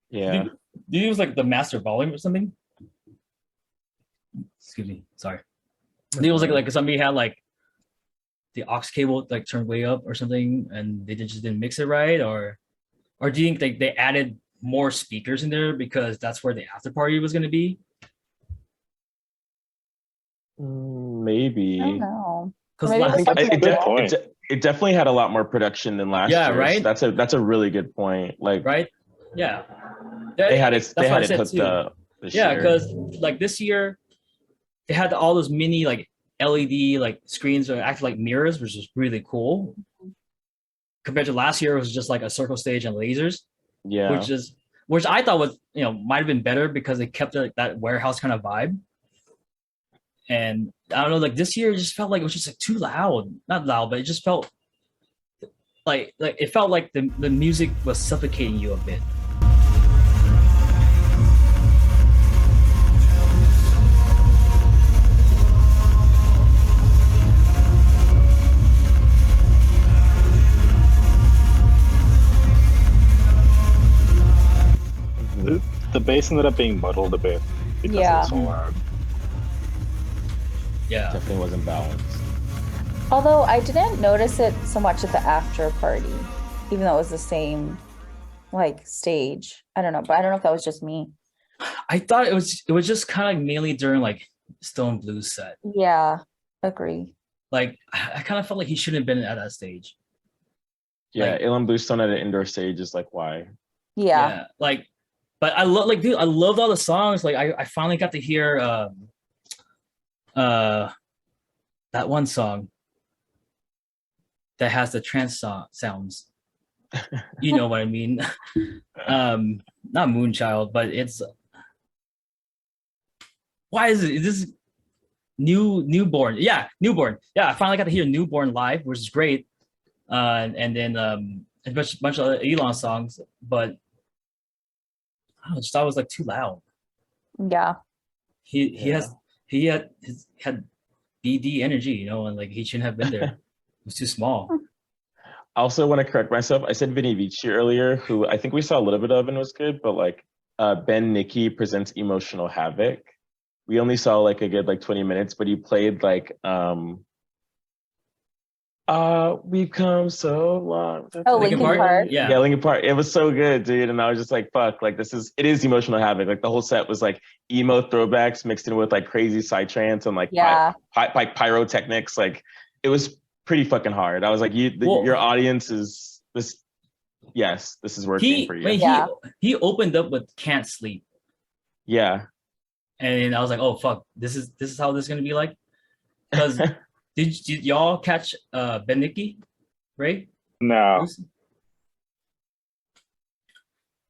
Yeah. Do you use like the master volume or something? Excuse me, sorry. It was like somebody had like the aux cable like turned way up or something, and they just didn't mix it right, or do you think they added more speakers in there because that's where the after party was going to be? Maybe. I don't know. Because Maybe it definitely had a lot more production than last year. Right. So that's a really good point. Like, right? Yeah. They had it hooked too. up. Yeah, because like this year, they had all those mini like LED like screens that act like mirrors, which was really cool. Compared to last year, it was just like a circle stage and lasers. Yeah. Which I thought was might have been better because they kept that warehouse kind of vibe. And I don't know, like this year it just felt like it was just like too loud. Not loud, but it just felt like it felt like the music was suffocating you a bit. The bass ended up being muddled a bit because it was so loud. Yeah. Definitely wasn't balanced. Although I didn't notice it so much at the after party, even though it was the same like stage. I don't know, but I don't know if that was just me. I thought it was just kind of mainly during like Stone Blue's set. Yeah, agree. Like I kind of felt like he shouldn't have been at that stage. Yeah, Like, Ilan Bluestone at an indoor stage is like why. Yeah. Like, but I love like dude, I loved all the songs. Like I finally got to hear that one song that has the trance sounds. You know what I mean? Not Moonchild, but it's why is it? Is this Newborn? Yeah, Newborn. Yeah, I finally got to hear Newborn live, which is great. And then a bunch of other Elon songs, but I just thought it was like too loud. Yeah. He had BD energy, and like he shouldn't have been there. It was too small. I also want to correct myself. I said Vinny Vici earlier, who I think we saw a little bit of and was good, but like Ben Nicky presents Emotional Havoc. We only saw like a good like 20 minutes, but he played like we've come so long. Oh, Linkin Park. Yeah, Linkin Park. It was so good, dude. And I was just like, fuck, like it is Emotional Havoc. Like the whole set was like emo throwbacks mixed in with like crazy psytrance and like pyrotechnics. Like it was pretty fucking hard. I was like, your audience is this yes, this is working for you. Yeah. He opened up with Can't Sleep. Yeah. And I was like, oh fuck, this is how this is gonna be like. Because did y'all catch Ben Nicky, right? No.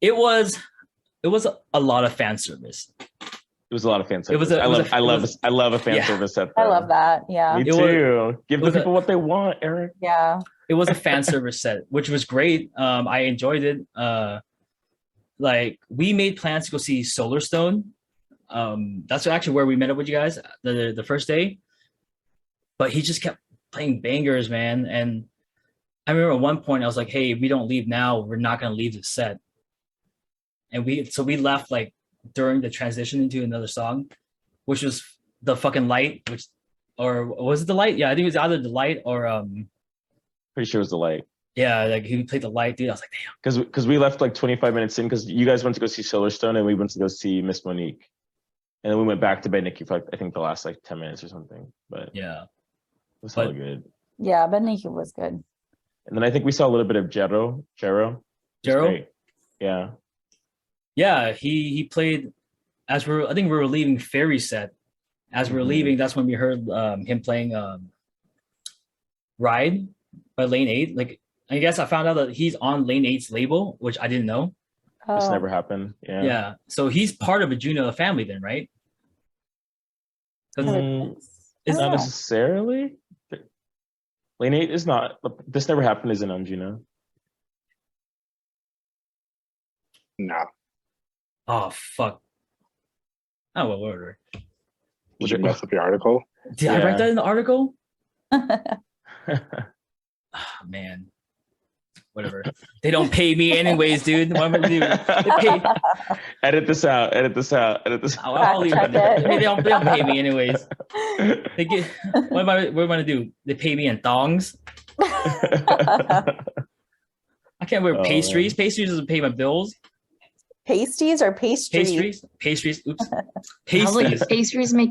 It was a lot of fan service. It was a lot of fan It was service. I love a fan Yeah. service set. I love that. Yeah. Me It was- too. Give the was a- people what they want, Eric. Yeah. It was a fan service set, which was great. I enjoyed it. Like we made plans to go see Solar Stone. That's actually where we met up with you guys the first day. But he just kept playing bangers, man. And I remember at one point I was like, "Hey, if we don't leave now, we're not gonna leave the set." And we left like during the transition into another song, which was the fucking light, or was it the light? Yeah, I think it was either the light or Pretty sure it was the light. yeah, like he played the light, dude. I was like, damn. Because we left like 25 minutes in because you guys went to go see Solarstone and we went to go see Miss Monique. And then we went back to bed Nikki for like, I think the last like 10 minutes or something. But Yeah. it was But- hella good. Yeah. But Nikki was good. And then I think we saw a little bit of Jero. It was great. Yeah. Yeah, he played I think we were leaving Ferry set. As we were Mhm. leaving, that's when we heard him playing Ride by Lane 8. Like I guess I found out that he's on Lane 8's label, which I didn't know. This Oh. never happened. Yeah. Yeah. So he's part of a Juno family then, right? 'Cause Mm, Is- not Oh. necessarily. Lane 8 is not. This never happened isn't on Juno. No. oh fuck. Oh well, whatever. Did you mess up your article? Did I Yeah. write that in the article? Oh, man. Whatever. They don't pay me anyways, dude. What am I gonna do? They pay. Edit this out. I'll leave Check it. I it. mean, they don't pay me anyways. They get. What am I gonna do? They pay me in thongs. I can't wear Oh, pastries. Pastries doesn't pay my bills. Pasties or pastries? Pastries. Oops. I was like, Pasties. pastries make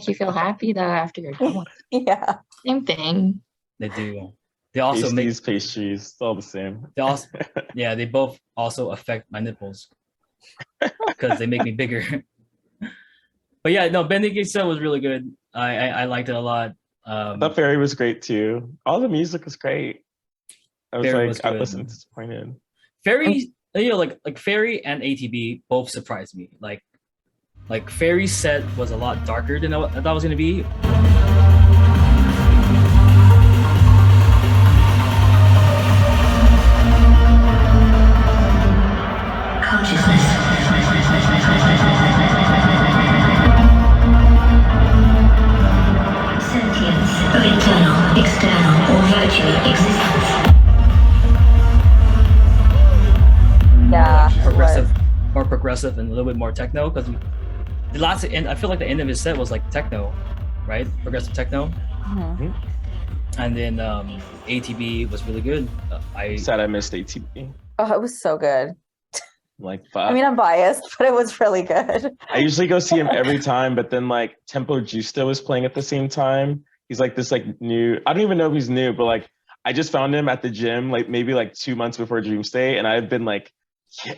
you feel happy though after you're done. Yeah. Same thing. They do. They also pastries. It's all the same. They also. Yeah, they both also affect my nipples because they make me bigger. But yeah, no, Benedict set was really good. I liked it a lot. I thought Fairy was great too. All the music was great. I was Fairy like, was I good. wasn't disappointed. Fairy, like Fairy and ATB both surprised me. Like Fairy's set was a lot darker than I thought it was gonna be. Sentience of internal, external, or virtual existence. Yeah. it Progressive, was. more progressive, and a little bit more techno. Because the last end, I feel like the end of his set was like techno, right? Progressive techno, Mhm. and then ATB was really good. Sad I missed ATB. Oh, it was so good. Like, fuck. I mean, I'm biased, but it was really good. I usually go see him every time, but then like Tempo Giusto was playing at the same time. He's like this like new. I don't even know if he's new, but like I just found him at the gym like maybe like 2 months before Dreamstate, and I've been like,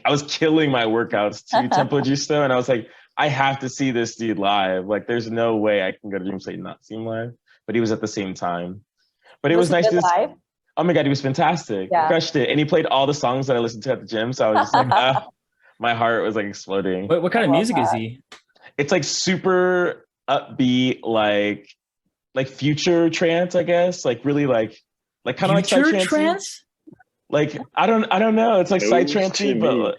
I was killing my workouts to Tempo Giusto, and I was like, I have to see this dude live. Like, there's no way I can go to Dreamstate and not see him live. But he was at the same time. But it was he nice good to. live? Oh my god, he was fantastic. Yeah. He crushed it, and he played all the songs that I listened to at the gym. So I was just like, my heart was like exploding. what kind of love music is that. he? It's like super upbeat, like future trance, I guess. Like really like kind of like Future psytrance. trance? Like I don't know. It's like Ooh, psytrance, to but me.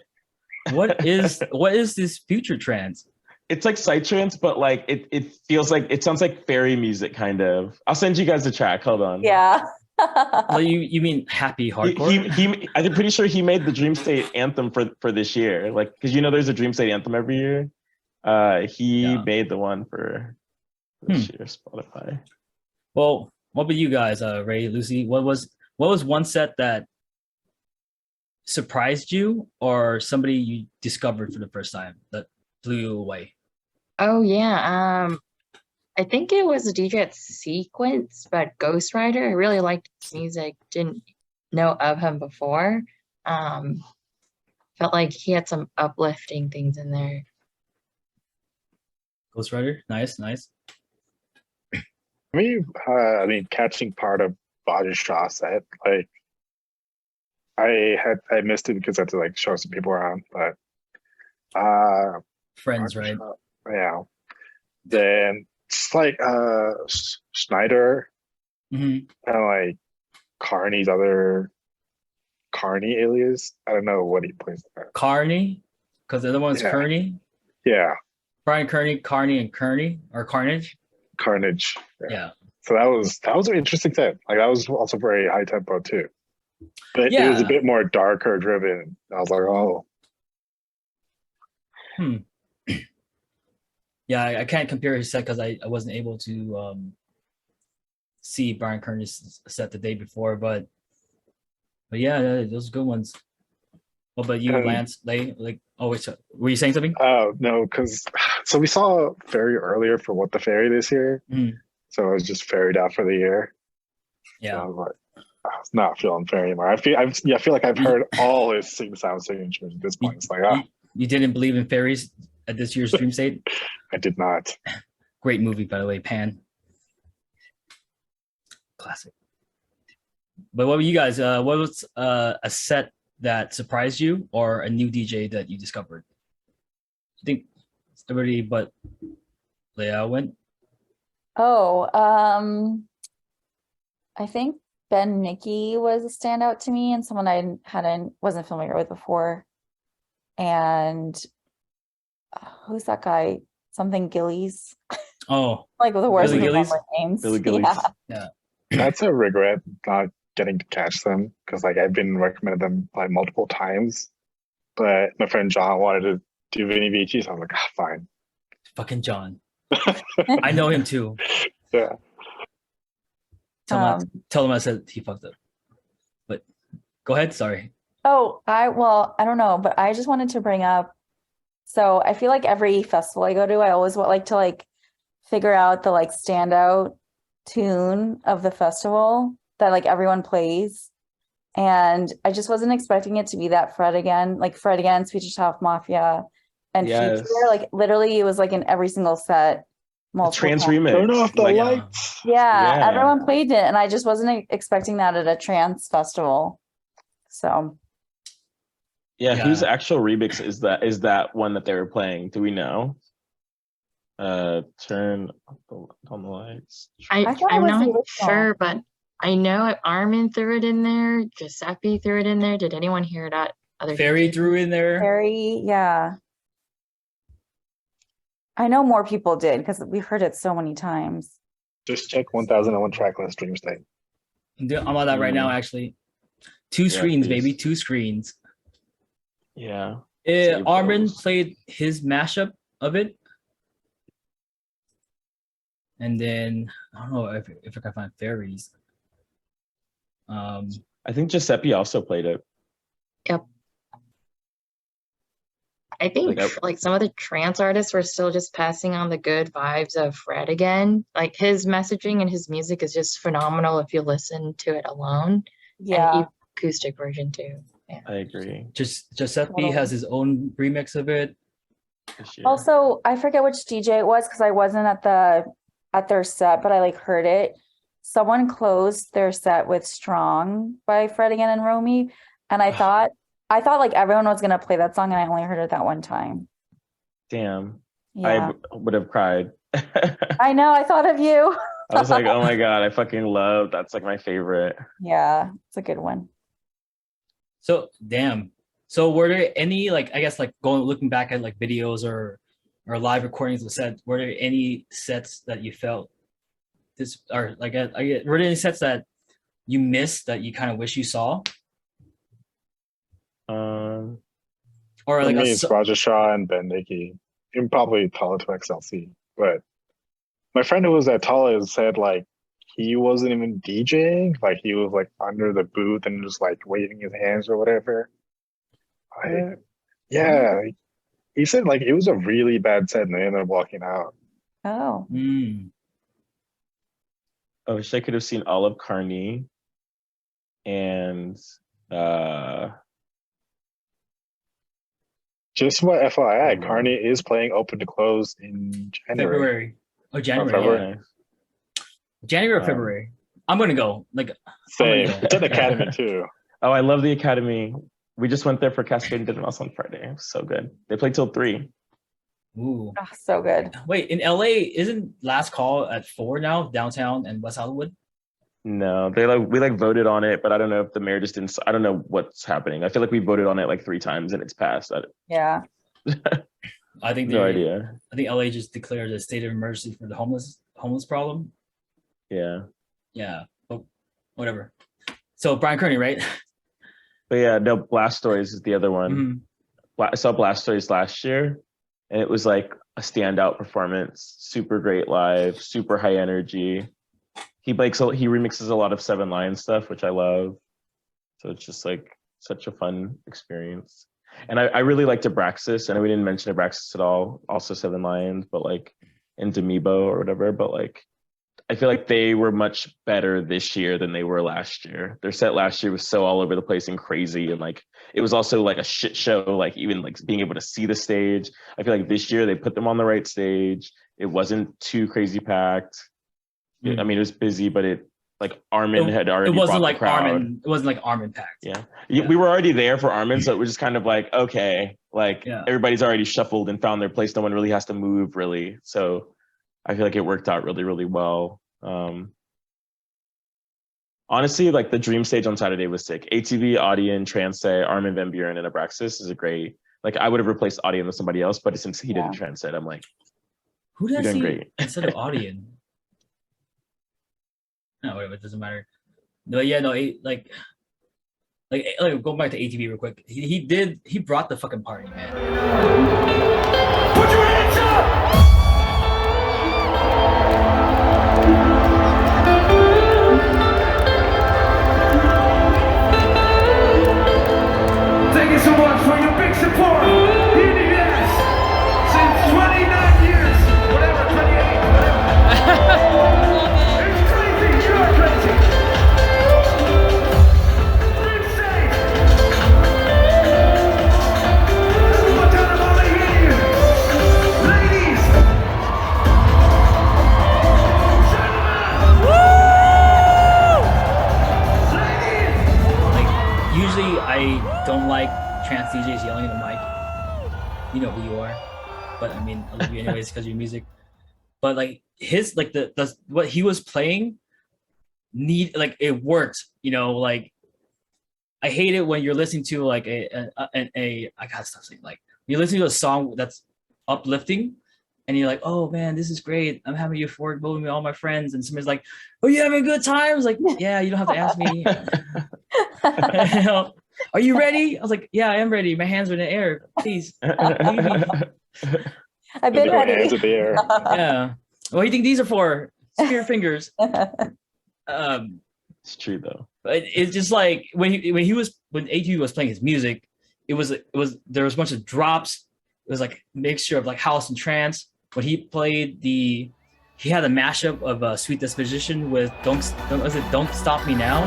What is this future trance? it's like psytrance, but like it feels like it sounds like fairy music kind of. I'll send you guys a track. Hold on. Yeah. Like you mean happy hardcore? I'm pretty sure he made the Dreamstate anthem for this year. Like, because there's a Dreamstate anthem every year. He Yeah. made the one for this year, Spotify. Well, what about you guys, Ray, Lucy? What was one set that surprised you, or somebody you discovered for the first time that blew you away? Oh yeah. I think it was a DJ at Sequence, but Ghost Rider. I really liked his music. Didn't know of him before. Felt like he had some uplifting things in there. Ghost Rider, nice, nice. I mean, catching part of Body Shaw set, like I missed it because I had to like show some people around, but Friends, right? yeah. Then it's like Schneider Hmm. and like Kearney's other Kearney alias. I don't know what he plays there. Kearney, because the other one's Yeah. Kearney. Yeah, Bryan Kearney, Kearney, and Kearney or Carnage. Carnage. Yeah. So that was an interesting set. Like that was also very high tempo too. But it was a Yeah. bit more darker driven. I was like, oh. Yeah, I can't compare his set because I wasn't able to see Bryan Kearney's set the day before, but yeah, those are good ones. What about you, And- Lance? Like, oh, wait, so, were you saying something? Oh no, because so we saw Fairy earlier for What the Fairy this year. Mhm. So I was just ferried out for the year. So Yeah. I was like, I was not feeling Fairy anymore. I feel like I've heard all his sound signatures at this point. It's like, You didn't believe in fairies at this year's Dream State? I did not. Great movie, by the way, Pan. Classic. But what were you guys? What was a set that surprised you, or a new DJ that you discovered? I think everybody but Layal went. Oh, I think Ben Nicky was a standout to me and someone I wasn't familiar with before. And who's that guy? Something Gillies. Oh, Like the worst Billy Gillies? names. Billy Gillies. Yeah. That's a regret not getting to catch them because like I've been recommended them like multiple times. But my friend John wanted to do Vinny Vici, so I'm like, fine. fucking John. I know him too. Yeah. Tell him I said he fucked up. But go ahead. Sorry. Oh, I don't know, but I just wanted to bring up. So I feel like every festival I go to, I always like to figure out the standout tune of the festival that everyone plays. And I just wasn't expecting it to be that Fred again, Swedish House Mafia, and Yes. Future. Literally, it was in every single set. The multiple Trance times. remix. Turn off the Like, lights. Yeah, Yeah. everyone played it, and I just wasn't expecting that at a trance festival. So yeah, whose Yeah. actual remix is that one that they were playing? Do we know? Turn on the lights. I thought it I'm was the not original. sure, but I know Armin threw it in there. Giuseppe threw it in there. Did anyone hear that? Fairy drew in there. Very, yeah. I know more people did because we've heard it so many times. Just check 1001 tracklist Dreamstate. I'm on that right now, actually. Two screens, please. baby. 2 screens. Yeah. Save Armin those. played his mashup of it. And then I don't know if I can find fairies. I think Giuseppe also played it. I think some of the trance artists were still just passing on the good vibes of Fred again. Like his messaging and his music is just phenomenal if you listen to it alone. Yeah. And acoustic version too. Yeah. I agree. Giuseppe Totally. has his own remix of it. This year. Also, I forget which DJ it was because I wasn't at their set, but I heard it. Someone closed their set with "Strong" by Fred again and Romy, and I thought everyone was gonna play that song, and I only heard it that one time. Damn. Yeah, I would have cried. I know. I thought of you. I was like, oh my God, I fucking love that's my favorite. Yeah, it's a good one. So damn. So were there any looking back at videos or live recordings of sets? Were there any sets that you felt this or were there any sets that you missed that you kind of wish you saw? Um, Or For like me, it's Roger Shaw and Ben Nicky. And probably Tala to XLC. But my friend who was at Tala said he wasn't even DJing. He was under the booth and just waving his hands or whatever. Yeah. He said it was a really bad set and they ended up walking out. Oh, I wish I could have seen Olive Carney and Just what FYI, Kearney is playing open to close in January. February. Oh, January. February. Yeah. January or Um, February. I'm gonna go. Like, Same. I'm gonna It's go. at Academy too. Oh, I love the Academy. We just went there for Cascade and Dinner Mouse on Friday. It was so good. They played till 3. Ooh. Oh, so good. Wait, in LA, isn't last call at 4 now, downtown and West Hollywood? No, we voted on it, but I don't know if the mayor just didn't. I don't know what's happening. I feel like we voted on it like 3 times and it's passed. Yeah. I think No they- idea. I think LA just declared a state of emergency for the homeless problem. Yeah, Yeah, but whatever. So Bryan Kearney, right? but yeah, no. Blast Stories is the other one. Mhm. I saw Blast Stories last year, and it was like a standout performance. Super great live, super high energy. He remixes a lot of Seven Lions stuff, which I love. So it's just like such a fun experience. And I really liked Abraxas. I know we didn't mention Abraxas at all. Also Seven Lions, but like and Demibo or whatever. But like I feel like they were much better this year than they were last year. Their set last year was so all over the place and crazy, and like it was also like a shit show. Like even like being able to see the stage. I feel like this year they put them on the right stage. It wasn't too crazy packed. I mean, it was busy, but it like Armin had already. It wasn't brought like the crowd. Armin. It wasn't like Armin packed. Yeah, we were already there for Armin, so it was just kind of like okay, like Yeah. everybody's already shuffled and found their place. No one really has to move really. So I feel like it worked out really, really well. Honestly, like the Dream stage on Saturday was sick. ATV, Audien, Trance, Armin Van Buuren, and Abraxas is a great. Like I would have replaced Audien with somebody else, but since he didn't Trance, I'm like, Who did I You're see doing great. instead of Audien? No, whatever. It doesn't matter. No, yeah, no. Like go back to ATV real quick. He brought the fucking party, man. Put your hands up! Thank you so much for your big support. EDS since 29 years, whatever, 28, whatever. It's crazy, you're crazy. Dreamstate. One time I wanna hear you. Ladies. Gentlemen. Ladies. Like usually I don't like trance DJs yelling in the mic. You know who you are, but I mean I love you anyways because of your music. But like his like the what he was playing it worked. You know, like I hate it when you're listening to like a I gotta stop saying like you're listening to a song that's uplifting and you're like, oh man, this is great. I'm having a euphoric moment with all my friends, and somebody's like, oh, you having a good time? I was like, yeah, you don't have to ask me. You know, are you ready? I was like, yeah, I am ready. My hands are in the air. Please. I've been Hands ready. in the air. Yeah. What do you think these are for? Spear fingers. It's true though. But it's just like when AQ was playing his music, there was a bunch of drops. It was like a mixture of like house and trance. When he played he had a mashup of Sweet Disposition with Don't Stop Me Now.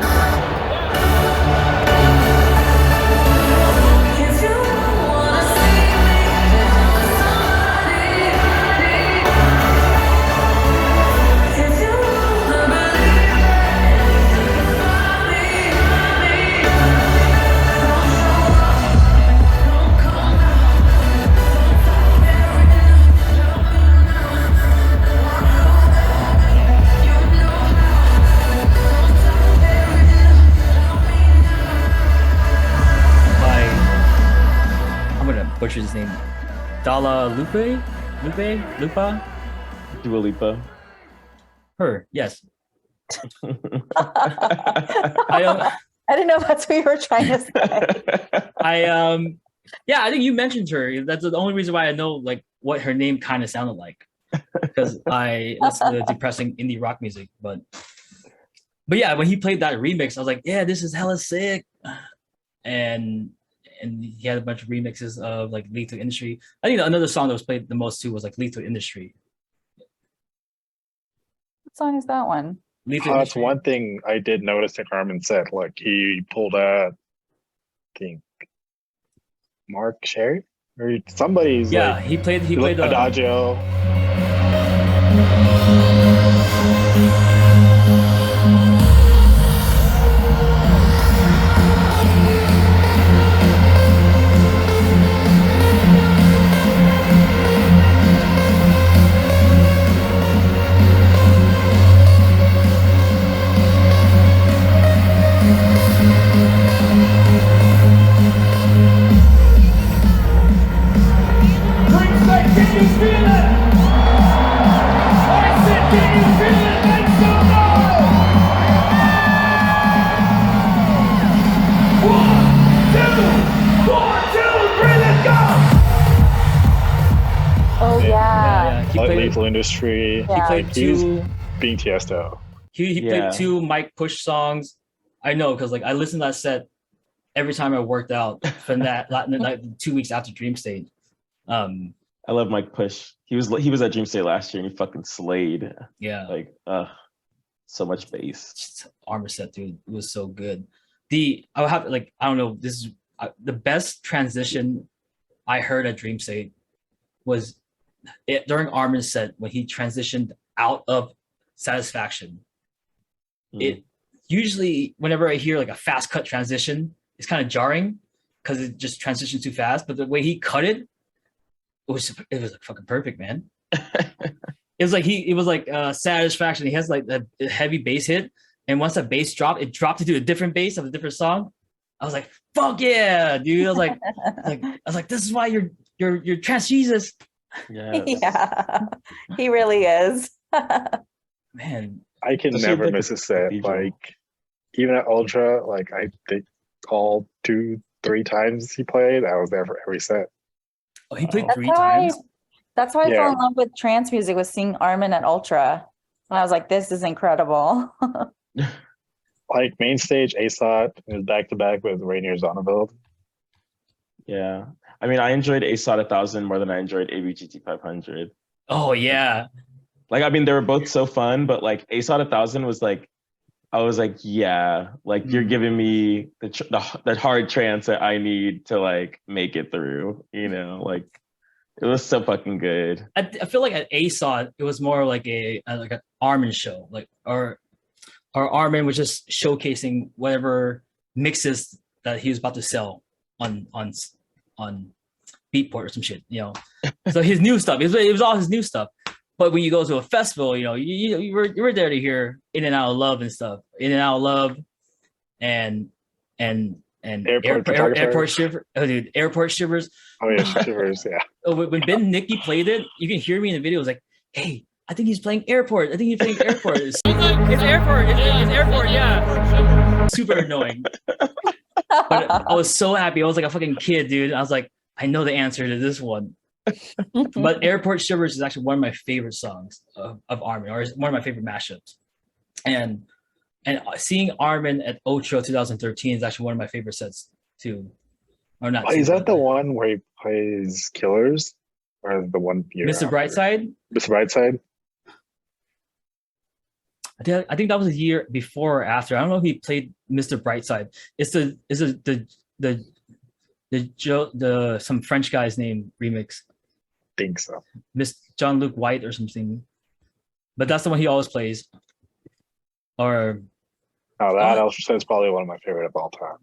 Butcher his name. Dala Lupa? Dua Lipa. Her, yes. I didn't know that's what you were trying to say. Yeah, I think you mentioned her. That's the only reason why I know like what her name kind of sounded like. Because I listen to depressing indie rock music. But yeah, when he played that remix, I was like, yeah, this is hella sick. And he had a bunch of remixes of like Lethal Industry. I think another song that was played the most too was like Lethal Industry. What song is that one? Lethal That's Industry. one thing I did notice in Armin's set. Like he pulled out, I think, Mark Sherry Or somebody's Yeah, like he played Adagio. Dreamstate, can you feel it? I said, can you feel it? Make some noise! 1, 2, 1, 2, 3, let's go! Oh yeah. He played Lethal Industry. Yeah. he played Like, he's two being Tiesto. he Yeah. played two Mike Push songs. I know because like I listened to that set every time I worked out from that like 2 weeks after Dreamstate. I love Mike Push. He was at Dreamstate last year and he fucking slayed. Yeah. Like, so much bass. Just armor set, dude. It was so good. I would have like I don't know. This is the best transition I heard at Dreamstate was during Armin's set when he transitioned out of Satisfaction. It usually whenever I hear like a fast cut transition, it's kind of jarring because it just transitions too fast. But the way he cut it was like fucking perfect, man. It was like Satisfaction. He has like a heavy bass hit, and once that bass dropped, it dropped into a different bass of a different song. I was like, "Fuck yeah, dude!" I was like, "This is why you're Trance Jesus, Yes. Yeah. He really is. man." I can Especially never like miss the a set. cathedral. Like, even at Ultra, like, I think all 2-3 times he played, I was there for every set. Oh, he played Wow. three times. That's why I Yeah. fell in love with trance music, was seeing Armin at Ultra. And I was like, this is incredible. Like, main stage, ASOT, and was back-to-back with Rainier Zonneveld. Yeah. I mean, I enjoyed ASOT 1000 more than I enjoyed ABGT 500. Oh yeah, Like, I mean, they were both so fun, but like ASOT 1000 was like, I was like, yeah, like you're giving me the hard trance that I need to like make it through, you know, like it was so fucking good. I feel like at ASOT it was more like like an Armin show, like or Armin was just showcasing whatever mixes that he was about to sell on Beatport or some shit, you know. So his new stuff, it was all his new stuff. But when you go to a festival, you know, you were there to hear In and Out of Love and stuff, In and Out of Love, and airport shiver. Oh, dude, airport shivers. Oh, yeah, Shivers, yeah. Oh, when Ben Nicky played it, you can hear me in the video. It was like, hey, I think he's playing Airport. I think he's playing Airport. It's Airport. It's Airport. Yeah. Super annoying. But I was so happy. I was like a fucking kid, dude. I was like, I know the answer to this one. But Airport Shivers is actually one of my favorite songs of Armin, or one of my favorite mashups. And seeing Armin at Ultra 2013 is actually one of my favorite sets too. Or not. Oh, is that the one where he plays Killers? Or the one year Mr. after? Brightside? Mr. Brightside? I think that was a year before or after. I don't know if he played Mr. Brightside. It's the some French guy's name remix. Think so. Miss Jean-Luc White or something. But that's the one he always plays. Or Oh, that also is probably one of my favorite of all time.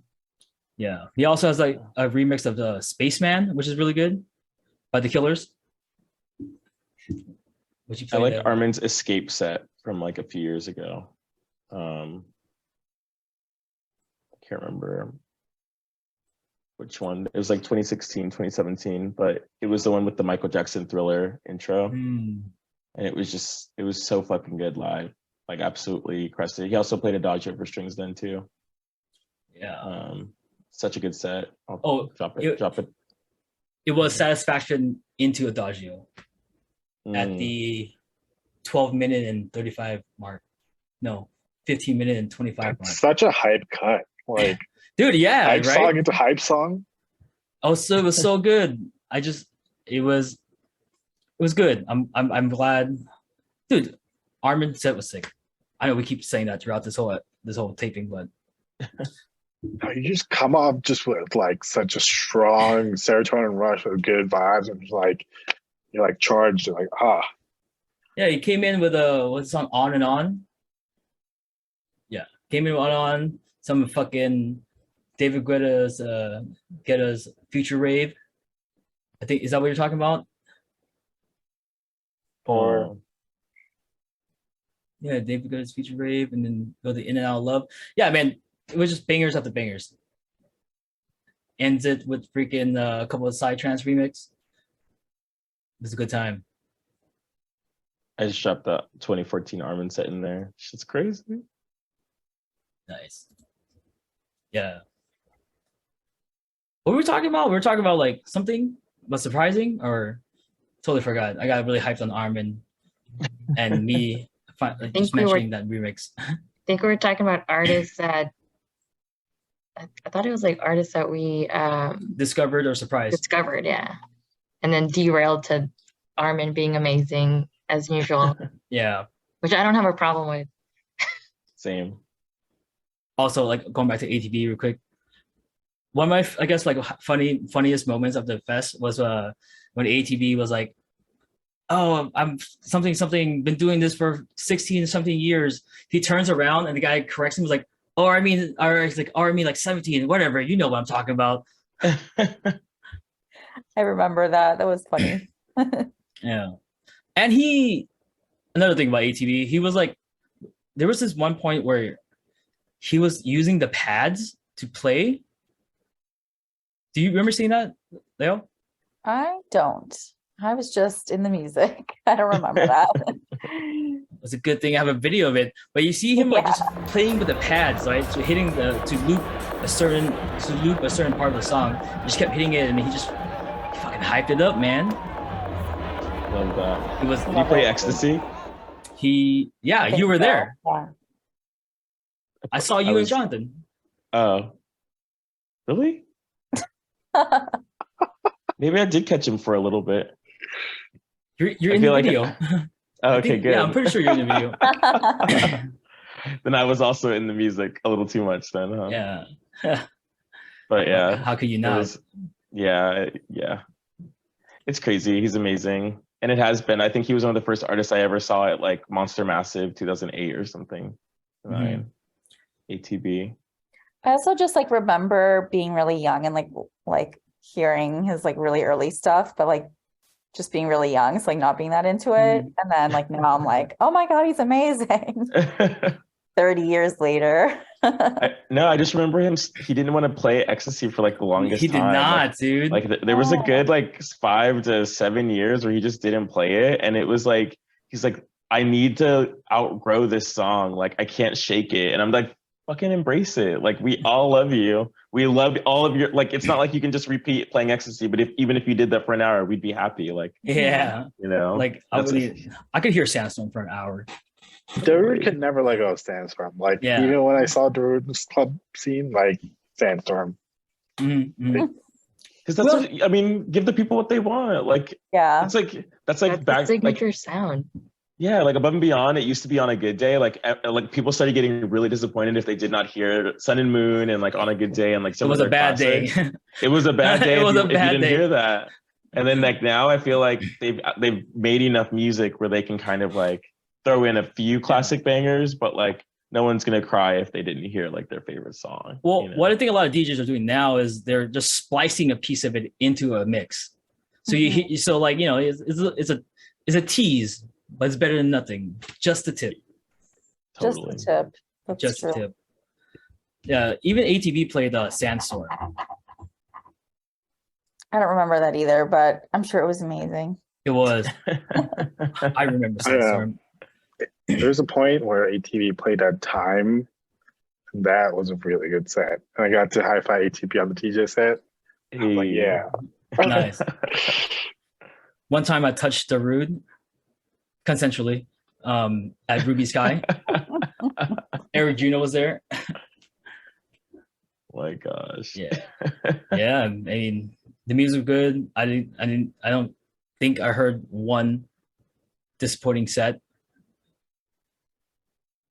yeah. He also has like a remix of the Spaceman, which is really good, by the Killers. Which you I played like at- Armin's Escape set from like a few years ago. I can't remember which one. It was like 2016, 2017, but it was the one with the Michael Jackson Thriller intro. Hmm. And it was so fucking good live. Like absolutely crested. He also played Adagio for strings then too. Yeah. Such a good set. Oh, drop it. It was Satisfaction into Adagio at the 12-minute and 35 mark. No, 15-minute and 25 mark. Such a hype cut. Like, Dude, yeah, hype right? song into hype song. Oh, so it was so good. It was good. I'm glad. Dude, Armin set was sick. I know we keep saying that throughout this whole taping, but You just come up just with like such a strong serotonin rush with good vibes, and just like you're like charged, like Yeah, he came in with what's the song On and On. Yeah, came in on some fucking David Guetta's Future Rave. I think is that what you're talking about? or Yeah, David Guetta's Future Rave, and then go to In and Out of Love. Yeah, man, it was just bangers after bangers. Ends it with freaking a couple of side trance remix. It was a good time. I just dropped the 2014 Armin set in there. Shit's crazy. Nice. Yeah. What were we talking about? We were talking about like something but surprising, or totally forgot. I got really hyped on Armin and me just mentioning that remix. I think we were talking about artists that I thought it was like artists that we Discovered or surprised. discovered, yeah. And then derailed to Armin being amazing as usual, Yeah. which I don't have a problem with. Same. Also, like going back to ATV real quick. One of my, I guess, like funniest moments of the fest was when ATV was like, "Oh, I'm something been doing this for 16 something years." He turns around and the guy corrects him, was like, "Oh, I mean, or he's like, oh, I mean like 17, whatever. You know what I'm talking about." I remember that. That was funny. Yeah. And another thing about ATV, he was like, there was this one point where he was using the pads to play. Do you remember seeing that, Leo? I don't. I was just in the music. I don't remember that. It's a good thing I have a video of it. But you see him like Yeah. just playing with the pads, right? So hitting to loop a certain part of the song. He just kept hitting it, and he fucking hyped it up, man. Love that. He was Did you play Ecstasy? yeah, I think you were so. there. Yeah. I saw you and Jonathan. Oh. Really? Maybe I did catch him for a little bit. You're I in the feel like- video. Oh, I okay, think- good. Yeah, I'm pretty sure you're in the video. Then I was also in the music a little too much then, huh? Yeah. But yeah. How could you it not? was- yeah. It's crazy. He's amazing. And it has been. I think he was one of the first artists I ever saw at like Monster Massive 2008 or something. Mhm. ATB. I also just like remember being really young and like hearing his like really early stuff, but like just being really young, so like not being that into it. And then like now I'm like, oh my God, he's amazing. 30 years later. No, I just remember him. He didn't want to play Ecstasy for like the longest He did time. not, dude. Like there was a Oh. good like 5 to 7 years where he just didn't play it, and it was like he's like, I need to outgrow this song. Like I can't shake it, and I'm like, fucking embrace it. Like we all love you. We love all of your. Like it's not like you can just repeat playing Ecstasy, but even if you did that for an hour, we'd be happy. Like Yeah. you know, Like I could hear Sandstorm for an hour. Darude could never let go of Sandstorm. Like Yeah. even when I saw Darude's club scene, like Sandstorm. Mhm. because that's what, I mean, give the people what they want. Like Yeah. it's like that's That's like the back like signature sound. yeah, like Above and Beyond, it used to be On a Good Day. Like people started getting really disappointed if they did not hear Sun and Moon and like On a Good Day and like It some was of a their bad day. classics. It was a bad day. It was if a you bad didn't day. hear that. And then like now, I feel like they've made enough music where they can kind of like throw in a few classic bangers, but like no one's gonna cry if they didn't hear like their favorite song. Well, you know? what I think a lot of DJs are doing now is they're just splicing a piece of it into a mix. So so like it's a tease, but it's better than nothing. Just a tip. Totally. Just the tip. That's Just true. a tip. Yeah, even ATV played Sandstorm. I don't remember that either, but I'm sure it was amazing. It was. I remember Sandstorm. There's a point where ATV played at Time. And that was a really good set. And I got to hi-fi ATV on the DJ set. I'm like, yeah. Nice. One time I touched Darude consensually at Ruby Sky. Eric Juno was there. My gosh. Yeah. Yeah. I mean, the music was good. I don't think I heard one disappointing set. It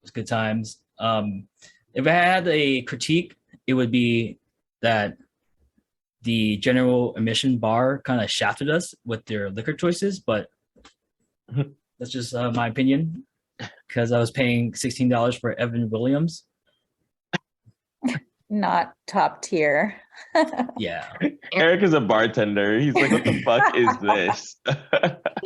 was good times. If I had a critique, it would be that the general admission bar kind of shafted us with their liquor choices, but that's just my opinion because I was paying $16 for Evan Williams. Not top tier. Yeah. Eric is a bartender. He's like, what the fuck is this?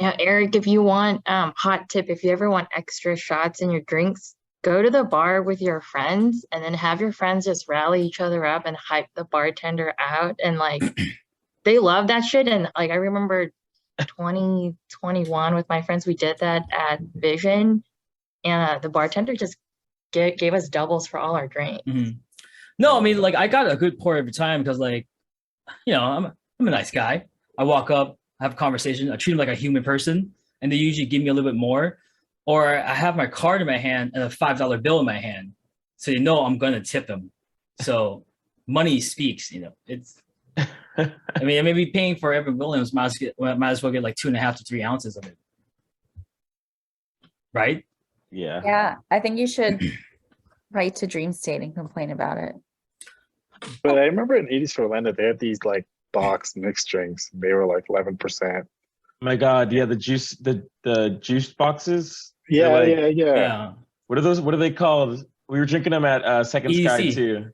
Now, Eric, if you want, hot tip, if you ever want extra shots in your drinks, go to the bar with your friends and then have your friends just rally each other up and hype the bartender out. And like, they love that shit. And like, I remember 2021 with my friends, we did that at Vision, and the bartender just gave us doubles for all our drinks. Mhm. No, I mean, like, I got a good pour every time because, like, you know, I'm a nice guy. I walk up, have a conversation, I treat them like a human person, and they usually give me a little bit more. Or I have my card in my hand and a $5 bill in my hand, so you know I'm gonna tip them. So money speaks, you know. It's, I mean, I may be paying for Evan Williams, might as well get like 2.5 to 3 ounces of it, right? Yeah. Yeah, I think you should write to Dreamstate and complain about it. But I remember in 80s for Orlando, they had these like box mixed drinks. They were like 11%. My God, yeah, the juice boxes. Yeah, They're like, Yeah, What are those? What are they called? We were drinking them at Second Sky EDC. too.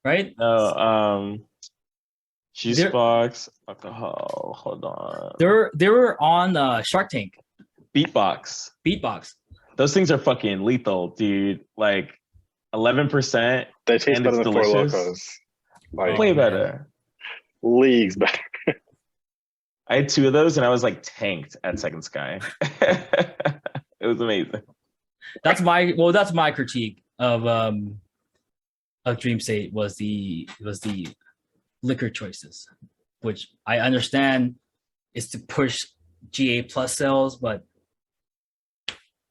right. No, juice They're- box, alcohol. Hold on. They were on Shark Tank, Beatbox. Beatbox. Those things are fucking lethal, dude. Like 11%. They taste And better it's than Four delicious. Locos. Like Way man. better. leagues better. I had 2 of those and I was like tanked at Second Sky. It was amazing. That's my critique of Dream State was the liquor choices, which I understand is to push GA plus sales, but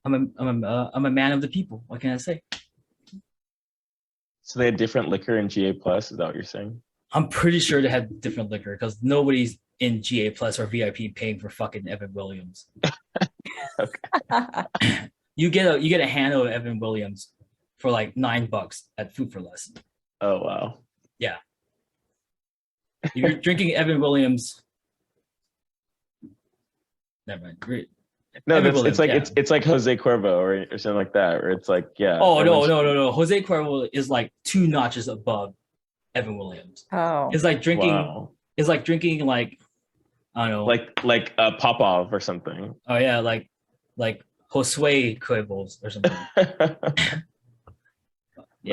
I'm a man of the people. What can I say? So they had different liquor in GA plus. Is that what you're saying? I'm pretty sure they had different liquor because nobody's in GA plus or VIP paying for fucking Evan Williams. You get a handle of Evan Williams for like $9 at Food for Less. Oh wow. You're drinking Evan Williams. Never mind. Great. No, Evan it's Williams, like yeah. it's like Jose Cuervo or something like that, where it's like, yeah. Oh no. everyone's- Jose Cuervo is like 2 notches above Evan Williams. Oh, It's like drinking. Wow. It's like drinking like I don't know. Like Popov or something. oh yeah, like Josue Cuervos or something. Yeah,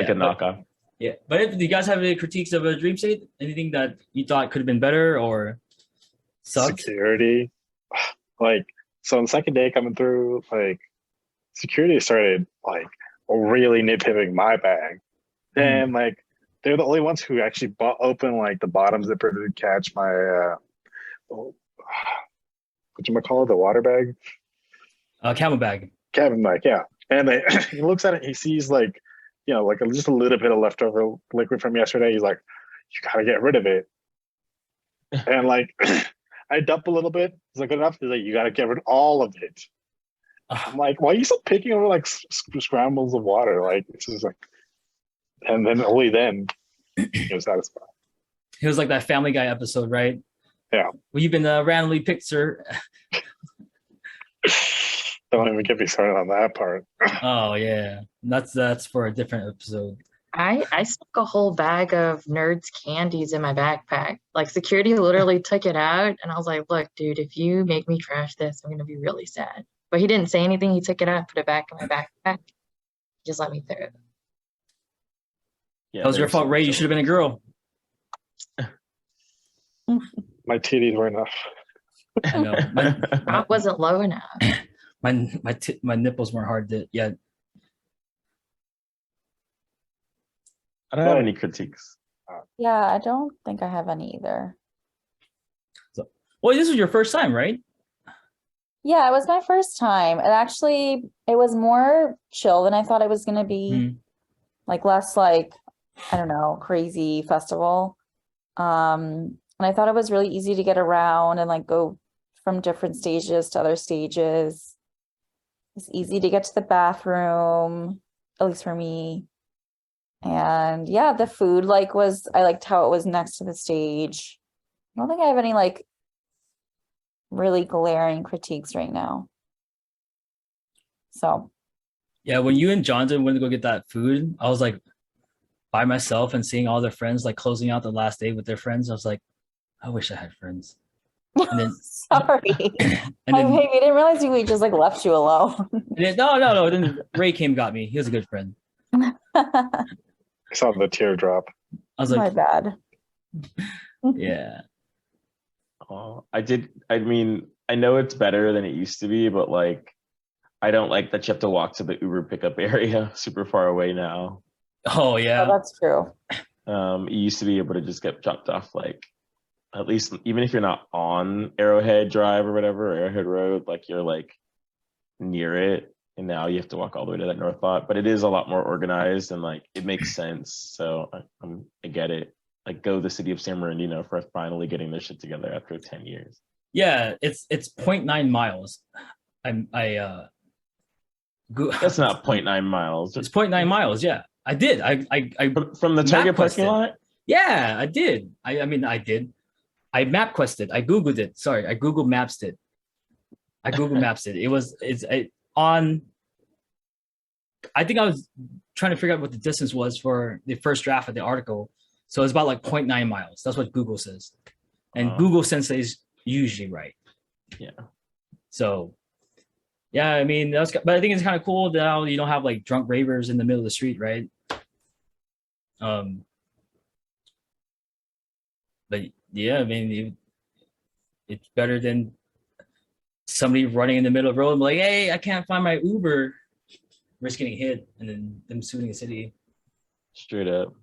Like a but- knockoff. Yeah, but do you guys have any critiques of a Dream State? Anything that you thought could have been better or sucked? Security. Like, so on the second day coming through, like, security started like really nitpicking my bag. And like, they're the only ones who actually open like the bottom zipper to catch my, whatchamacallit, the water bag? Camel bag. Cabin bag, yeah. And they, he looks at it, he sees like, you know, like just a little bit of leftover liquid from yesterday. He's like, you gotta get rid of it. And like, I dump a little bit. He's like, good enough? He's like, you gotta get rid of all of it. I'm like, why are you still picking over like scrambles of water? Like, it's just like, and then only then he was satisfied. It was like that Family Guy episode, right? Yeah. Well, you've been randomly picked, sir. Don't even get me started on that part. Oh yeah, that's for a different episode. I stuck a whole bag of Nerds candies in my backpack. Like security literally took it out, and I was like, "Look, dude, if you make me trash this, I'm gonna be really sad." But he didn't say anything. He took it out, put it back in my backpack, just let me through it. Yeah, That was your fault, Ray. You should have been a girl. My titties were enough. I know. My That wasn't low enough. my nipples weren't hard to yet. I don't have any critiques. yeah, I don't think I have any either. Well, this was your first time, right? Yeah, it was my first time. It was more chill than I thought it was gonna be. Mm. Like less like, I don't know, crazy festival. And I thought it was really easy to get around and like go from different stages to other stages. It's easy to get to the bathroom, at least for me. And yeah, the food I liked how it was next to the stage. I don't think I have any like really glaring critiques right now. So Yeah, when you and Jonathan went to go get that food, I was like by myself and seeing all their friends like closing out the last day with their friends. I was like, I wish I had friends. And then sorry. and then, We didn't realize we just like left you alone. no. Then Ray came and got me. He was a good friend. I saw the teardrop. I was My like, bad. yeah. Oh, I mean, I know it's better than it used to be, but like, I don't like that you have to walk to the Uber pickup area super far away now. Oh yeah. Oh, that's true. You used to be able to just get dropped off, like, at least even if you're not on Arrowhead Drive or whatever, or Arrowhead Road, like you're like near it. And now you have to walk all the way to that north lot, but it is a lot more organized and like it makes sense. So I get it. Like go the city of San Bernardino for finally getting their shit together after 10 years. Yeah, it's 0.9 miles. That's not 0.9 miles. It's 0.9 miles. Yeah, I did. I From the Target map quested. parking lot? Yeah, I did. I did. I map quested. I Googled it. Sorry, I Google Maps it. It's on. I think I was trying to figure out what the distance was for the first draft of the article. So it's about like 0.9 miles. That's what Google says. And Google Sensei is usually right. Yeah. So, yeah, I mean, but I think it's kind of cool that now you don't have like drunk ravers in the middle of the street, right? But yeah, I mean, it's better than somebody running in the middle of the road and be like, hey, I can't find my Uber, risk getting hit, and then them suing the city. Straight up.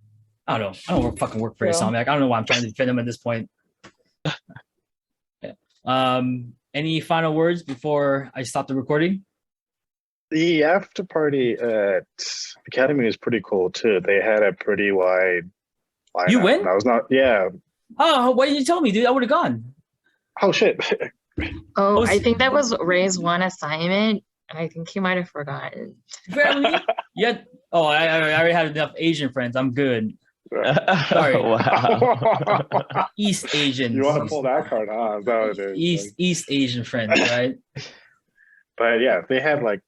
I don't know. I don't fucking work for Insomniac. I don't know why I'm trying to defend them at this point. Yeah. Any final words before I stop the recording? The after party at Academy was pretty cool too. They had a pretty wide lineup. You went? I was not. Yeah. Oh, why didn't you tell me, dude? I would have gone. Oh shit. Oh, I think that was Ray's one assignment, and I think he might have forgotten. Really? Yeah. Oh, I already had enough Asian friends. I'm good. Sorry. Wow. East Asian. You want to pull that card on? Is that what it is? East Asian friends, right? But yeah, they had like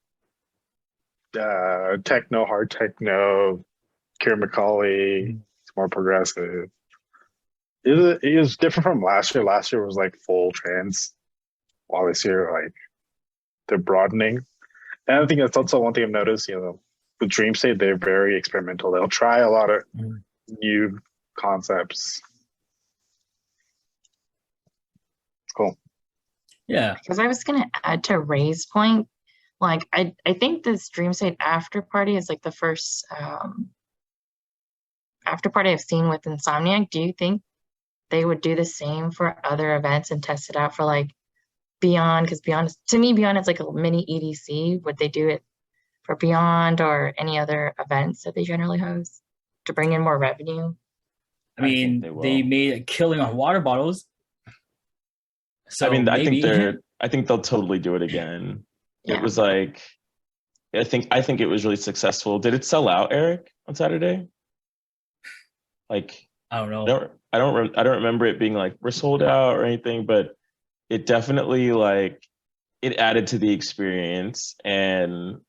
techno, hard techno, Kieran McCauley, it's more progressive. It was different from last year. Last year was like full trance, while this year like they're broadening. And I think that's also one thing I've noticed. You know, with Dreamstate, they're very experimental. They'll try a lot of new concepts. It's cool. Yeah. Because I was gonna add to Ray's point, like I think this Dreamstate after party is like the first after party I've seen with Insomniac. Do you think they would do the same for other events and test it out for like Beyond? Because Beyond, to me, Beyond is like a mini EDC. Would they do it for Beyond or any other events that they generally host to bring in more revenue? I mean, they made a killing on water bottles. So I mean, maybe. I think they'll totally do it again. Yeah. It was like, I think it was really successful. Did it sell out, Eric, on Saturday? Like, I don't know. I don't remember it being like we're sold out or anything, but it definitely like it added to the experience, and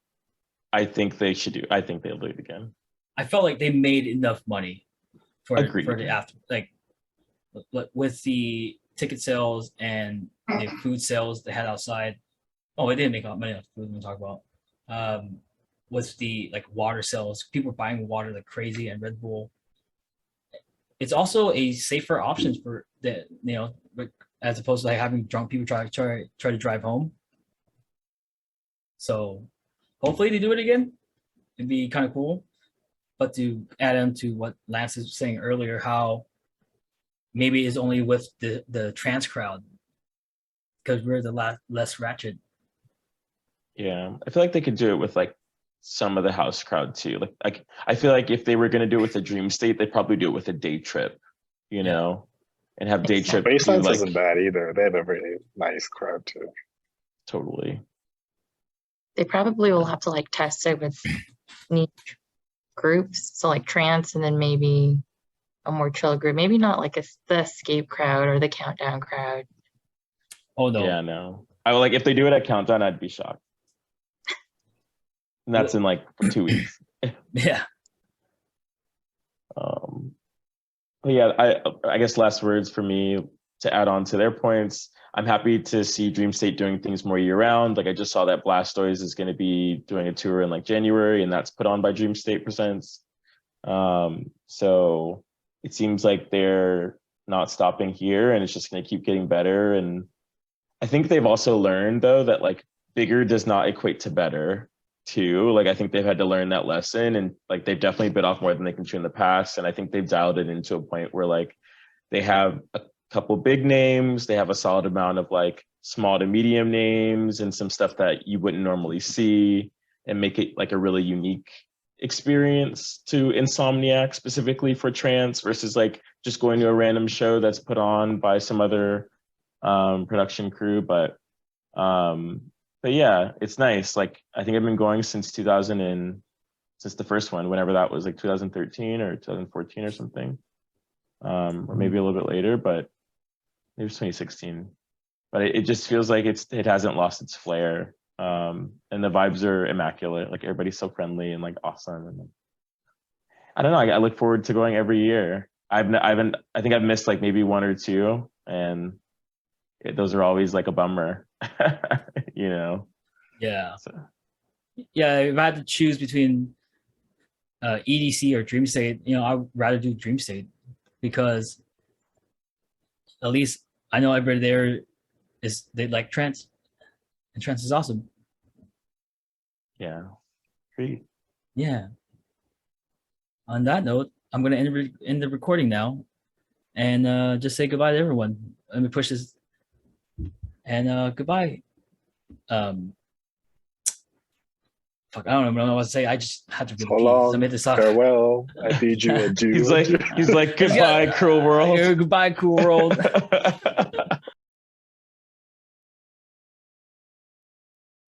I think they'll do it again. I felt like they made enough money for Agreed. the after, like with the ticket sales and the food sales they had outside. Oh, it didn't make money off food. We talk about with the like water sales. People were buying water like crazy and Red Bull. It's also a safer option for the as opposed to like having drunk people try to drive home. So hopefully they do it again. It'd be kind of cool. But to add on to what Lance was saying earlier, how maybe it's only with the trans crowd because we're the less ratchet. Yeah, I feel like they could do it with like some of the house crowd too. Like I feel like if they were going to do it with a Dreamstate, they'd probably do it with a day trip, and have day trip. Baselines isn't bad either. They have a really nice crowd too. Totally. They probably will have to like test it with niche groups. So like Trance and then maybe a more chill group. Maybe not like the escape crowd or the countdown crowd. Oh no. Yeah, no. I would like if they do it at Countdown, I'd be shocked. And that's in like 2 weeks. Yeah. But yeah, I guess last words for me to add on to their points. I'm happy to see Dreamstate doing things more year round. Like I just saw that Blastoise is going to be doing a tour in like January, and that's put on by Dreamstate Presents. So it seems like they're not stopping here, and it's just going to keep getting better. And I think they've also learned though that like bigger does not equate to better too. Like I think they've had to learn that lesson, and like they've definitely bit off more than they can chew in the past. And I think they've dialed it into a point where like they have a couple big names, they have a solid amount of like small to medium names and some stuff that you wouldn't normally see, and make it like a really unique experience to Insomniac specifically for Trance versus like just going to a random show that's put on by some other production crew. But yeah, it's nice. Like I think I've been going since since the first one, whenever that was, like 2013 or 2014 or something, or maybe a little bit later, but maybe it's 2016. But it just feels like it hasn't lost its flair, and the vibes are immaculate. Like everybody's so friendly and like awesome. And I don't know. I look forward to going every year. I think I've missed like maybe one or two, and those are always like a bummer, you know? Yeah. So. Yeah. If I had to choose between EDC or Dreamstate, I'd rather do Dreamstate, because at least I know everybody there they like Trance, and Trance is awesome. Yeah. Great. Yeah. On that note, I'm gonna end the recording now, and just say goodbye to everyone. Let me push this. And goodbye. Fuck, I don't even know what to say. I just had to So long. submit this up. Farewell. I bid you adieu. He's like goodbye, cruel world. Goodbye, cool world.